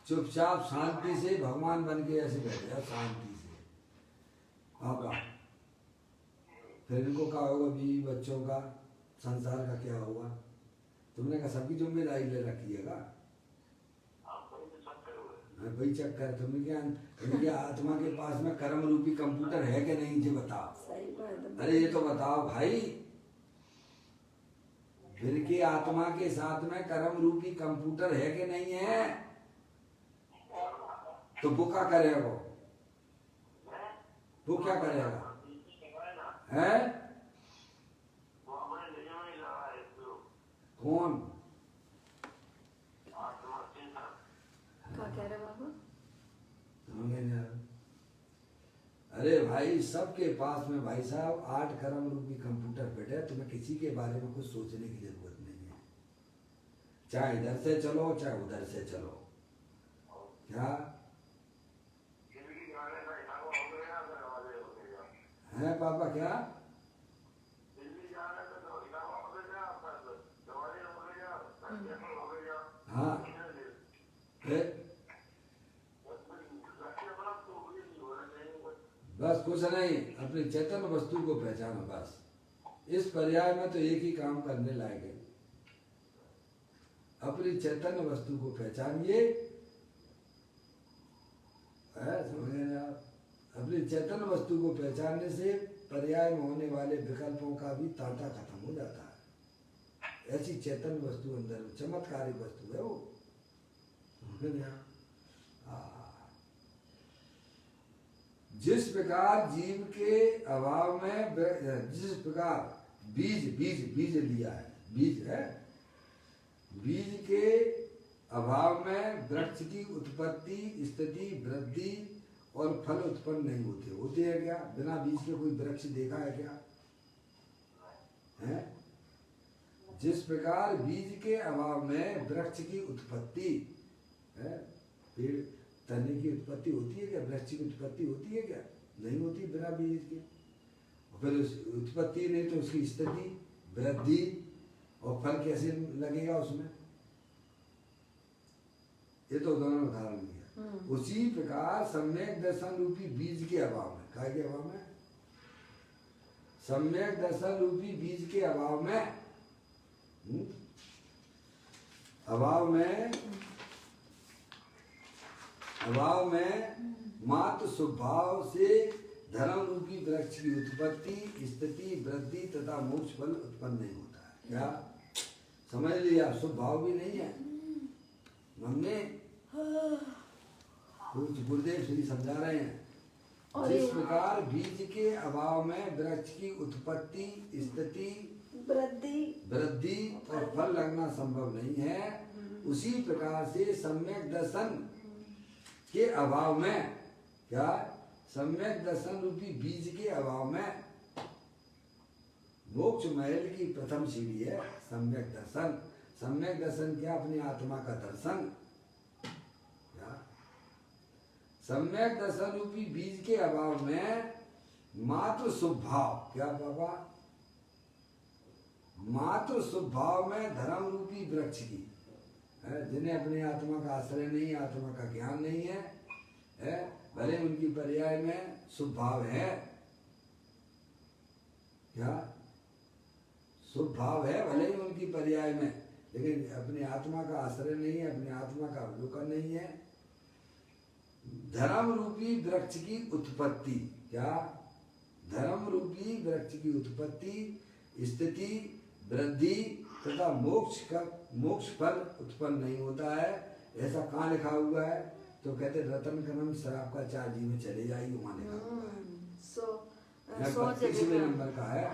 चुपचाप शांति से भगवान बन के ऐसे बैठ जाओ शांति से। पापा फिर इनको क्या होगा? बीवी बच्चों का संसार का क्या होगा? तुमने कहा सबकी जिम्मेदारी ले रखी है। भाई चक्कर तुमने क्या आत्मा के पास में कर्म रूपी कंप्यूटर है कि नहीं ये बताओ। अरे ये तो बताओ भाई, फिर की आत्मा के साथ में कर्म रूपी कंप्यूटर है कि नहीं है? तो वो क्या करेगा? वो क्या करेगा? है कौन? क्या कह रहे बाबा? अरे भाई सबके पास में भाई साहब 8 कर्म रूपी कंप्यूटर बैठे, तुम्हें किसी के बारे में कुछ सोचने की जरूरत नहीं है। चाहे इधर से चलो चाहे उधर से चलो। क्या है पापा? क्या हाँ बस कुछ नहीं, अपनी चेतन वस्तु को पहचानो बस। इस पर्याय में तो एक ही काम करने लायक है, अपनी चेतन वस्तु को पहचानिए। समझे आप? अपनी चेतन वस्तु को पहचानने से पर्याय में होने वाले विकल्पों का भी तांता खत्म हो जाता है। ऐसी चैतन्य वस्तु अंदर में, चमत्कारिक वस्तु है वो। जिस प्रकार जीव के अभाव में, जिस प्रकार बीज बीज बीज लिया है, बीज है, बीज के अभाव में वृक्ष की उत्पत्ति, स्थिति, वृद्धि और फल उत्पन्न नहीं होते। होते हैं क्या? बिना बीज के कोई वृक्ष देखा है क्या? है? जिस प्रकार बीज के अभाव में वृक्ष की उत्पत्ति है, पेड़ तने की उत्पत्ति होती है क्या? वृक्ष की उत्पत्ति होती है क्या? नहीं होती बिना बीज के। और फिर उस उत्पत्ति नहीं तो उसकी स्थिति, वृद्धि और फल कैसे लगेगा उसमें? ये तो दोनों उदाहरण दिया। उसी प्रकार सम्यक दर्शन रूपी बीज के अभाव में, काय के अभाव में? सम्यक दर्शन रूपी बीज के अभाव में, अभाव में मात्र स्वभाव से धर्म रूपी वृक्ष की उत्पत्ति, स्थिति, वृद्धि तथा मोक्ष फल उत्पन्न नहीं होता है। क्या समझ लिया? स्वभाव भी नहीं है मन में। कुछ गुरुदेव श्री समझा रहे हैं, जिस प्रकार बीज के अभाव में वृक्ष की उत्पत्ति, स्थिति, वृद्धि और फल लगना संभव नहीं है, उसी प्रकार से सम्यक दर्शन के अभाव में, क्या सम्यक दर्शन रूपी बीज के अभाव में मोक्ष महल की प्रथम सीढ़ी है सम्यक दर्शन। सम्यक दर्शन क्या? अपनी आत्मा का दर्शन। क्या सम्यक दर्शन रूपी बीज के अभाव में मात्र स्वभाव, क्या बाबा? मात्र स्वभाव में धर्म रूपी वृक्ष की, जिन्हें अपनी आत्मा का आश्रय नहीं, आत्मा का ज्ञान नहीं है, भले उनकी पर्याय में स्वभाव है। क्या स्वभाव है? भले ही उनकी पर्याय में, लेकिन अपनी आत्मा का आश्रय नहीं है, अपनी आत्मा का अवलोकन नहीं है। धर्म रूपी वृक्ष की उत्पत्ति, क्या धर्म रूपी वृक्ष की उत्पत्ति, स्थिति, वृद्धि तथा मोक्ष फल उत्पन्न नहीं होता है। ऐसा कहाँ लिखा हुआ है? तो कहते रतन कनम शराब का चार जी में चले जाइए, वहां लिखा हुआ है। 25वें नंबर का है।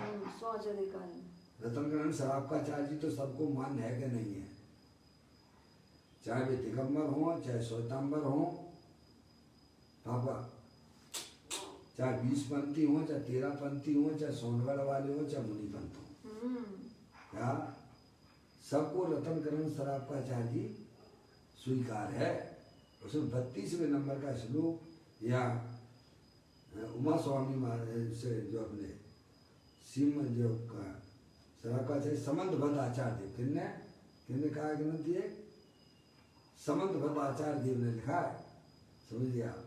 रतन कनम शराब का चार जी तो सबको मान्य है कि नहीं है? चाहे वे दिगंबर हो, चाहे श्वेतांबर हो, पापा, चाहे 20 पंथी हो, चाहे 13 पंथी हो, चाहे सोनगढ़ वाले हो, चाहे मुनि पंथ हो, क्या सबको रतन करण शराब का चार्जी स्वीकार है। उसमें 32वें नंबर का श्लोक या उमा स्वामी महाराज से जो अपने सीम जो का शराब का चार्ज समंतबद्ध आचार्य किन्ने कहा ग्रंथ ये? समंतबद्ध आचार्य देव ने लिखा है, समझ लिया आप?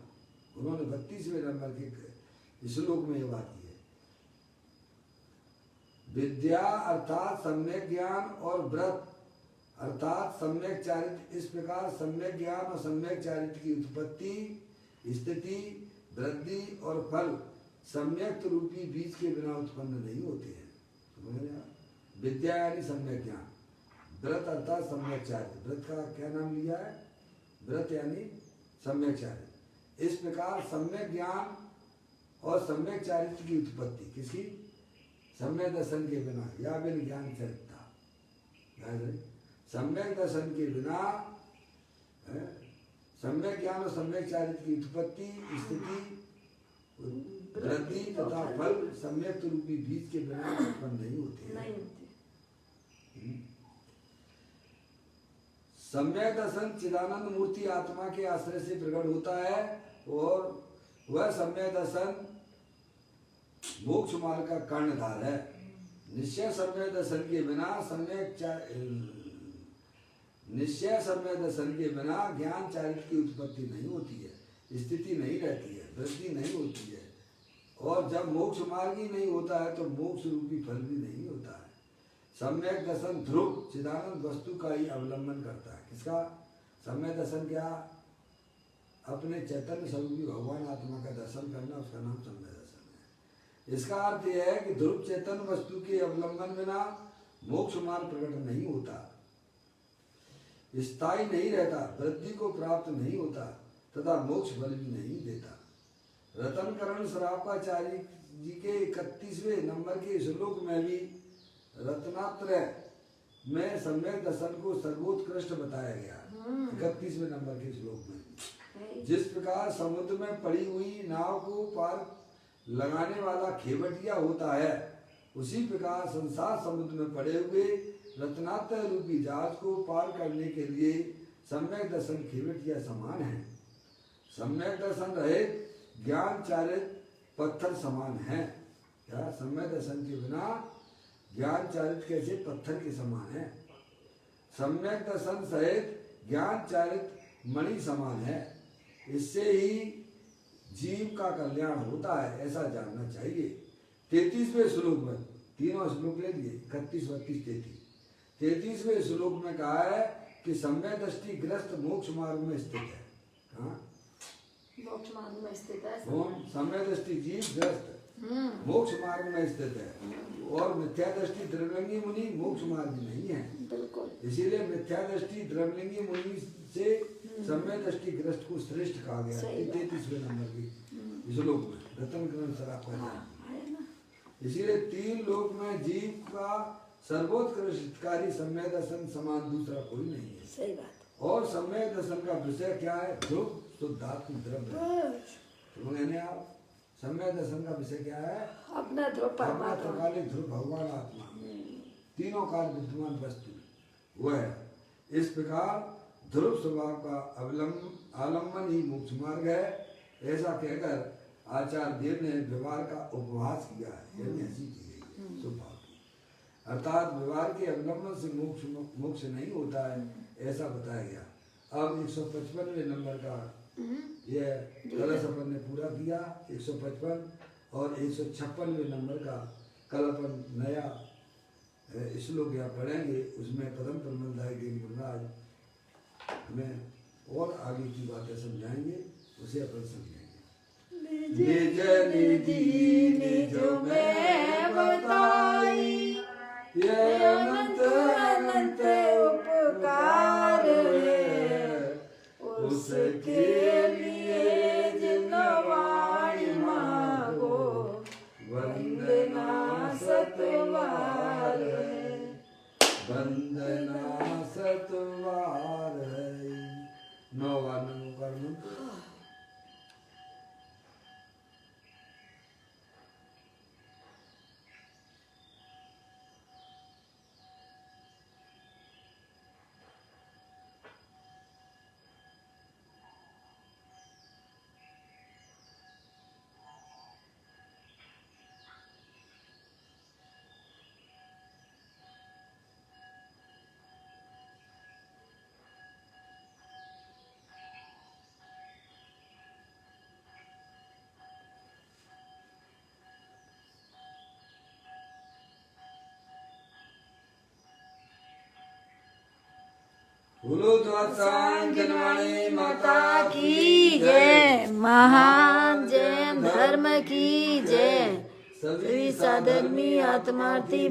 उन्होंने 32वें नंबर के श्लोक में ये बात की है। विद्या अर्थात सम्यक ज्ञान और व्रत अर्थात सम्यक चारित्र, इस प्रकार सम्यक ज्ञान और सम्यक चारित्र की उत्पत्ति, स्थिति, वृद्धि और फल सम्यक रूपी बीज के बिना उत्पन्न नहीं होते हैं। समझ लिया? विद्या यानी सम्यक ज्ञान, व्रत अर्थात सम्यक चारित्र, व्रत का क्या नाम लिया है? व्रत यानी सम्यक चारित्र। इस प्रकार सम्यक ज्ञान और सम्यक चारित्र की उत्पत्ति किसी सम्यक दर्शन के बिना या बिन ज्ञान चरिता, सम्यक दर्शन के बिना सम्यक ज्ञान और सम्यक चारित्र की उत्पत्ति, स्थिति, वृद्धि तथा फल सम्यक रूपी बीज के बिना उत्पन्न नहीं होते। सम्यक दर्शन चिदानंद मूर्ति आत्मा के आश्रय से प्रकट होता है और वह सम्यक दर्शन मोक्ष मार्ग का कर्णधार है। निश्चय सम्यक दर्शन के बिना निश्चय सम्यक दर्शन के बिना ज्ञान चारित्र की उत्पत्ति नहीं होती है, स्थिति नहीं रहती है, वृद्धि नहीं होती है, और जब मोक्ष मार्ग ही नहीं होता है तो मोक्ष रूपी फल भी नहीं होता है। सम्यक दर्शन ध्रुव चिदानंद वस्तु का ही अवलंबन करता है। किसका? सम्यक दर्शन क्या? अपने चैतन्य स्वरूपी भगवान आत्मा का दर्शन करना, उसका नाम सम्यक दर्शन है। इसका अर्थ यह है कि ध्रुव चेतन वस्तु के अवलंबन बिना मोक्ष मार्ग प्रकट नहीं होता, स्थायी नहीं रहता, वृद्धि को प्राप्त नहीं होता तथा मोक्ष बल भी नहीं देता। रतनकरण सरापाचार्य जी के 31वें नंबर के श्लोक में भी रत्नात्रय में सम्यक दर्शन को सर्वोत्कृष्ट बताया गया। 31वें नंबर के श्लोक में जिस प्रकार समुद्र में पड़ी हुई नाव को पार लगाने वाला खेवटिया होता है, उसी प्रकार संसार समुद्र में पड़े हुए रत्नात्रय रूपी जहाज को पार करने के लिए सम्यक दर्शन खेवटिया समान है। सम्यक दर्शन रहित ज्ञान चारित पत्थर समान है। क्या सम्यक दर्शन के बिना ज्ञान चारित कैसे पत्थर के समान है? सम्यक दर्शन सहित ज्ञान चारित मणि समान है। इससे ही जीव का कल्याण होता है, ऐसा जानना चाहिए। 33वें श्लोक में, तीनों श्लोक ले लिए, 31, 32, 33। 33वें श्लोक में कहा है कि सम्यक दृष्टि ग्रस्त मोक्ष मार्ग में स्थित है। हाँ, मोक्ष मार्ग में स्थित है। सम्यक दृष्टि जीव ग्रस्त मोक्ष मार्ग में स्थित है और मिथ्या दृष्टि द्रव्यलिंगी मुनि मोक्ष मार्ग नहीं है। बिल्कुल। इसीलिए मिथ्या दृष्टि द्रव्यलिंगी मुनि से सम्यक दृष्टि ग्रस्त को श्रेष्ठ कहा गया। 33वें नंबर की श्लोक में रत्नकरण सरापाचार्य। इसीलिए 3 लोक में जीव का सर्वोत्कृष्टकारी सम्यक दर्शन समान दूसरा कोई नहीं है। सही बात। और सम्यक दर्शन का विषय क्या है? ध्रुव शुद्धात्म द्रव्य। तो मैंने आप सम्यक दर्शन का विषय क्या है? अपना ध्रुव परमात्मा, ध्रुव भगवान आत्मा, तीनों काल विद्यमान वस्तु वो है। इस प्रकार ध्रुव स्वभाव का आलम्बन ही मोक्ष मार्ग है, ऐसा कहकर आचार्य देव ने व्यवहार का उपहास किया है, यानी हंसी की गई है स्वभाव की। अर्थात व्यवहार के अवलंबन से मोक्ष नहीं होता है, ऐसा बताया गया। अब 155वें नंबर का यह कलश अपन ने पूरा किया। 155 और 156वें नंबर का कल अपन नया श्लोक यहाँ पढ़ेंगे। उसमें पदम प्रबंधाय के गुरुराज हमें और आगे की बातें समझाएंगे, उसे अपन समझेंगे। निज निधि निज में बताई, ये अनंत अनंत उपकार है, उसके लिए जिनवाणी मांगो वंदना सतवार है, वंदना सतवार है। 9 बार नमो कर्म। बोलो द्वादशांजनवाणी माता की जय, महान जैन धर्म की जय। सभी साधर्मी आत्मार्थी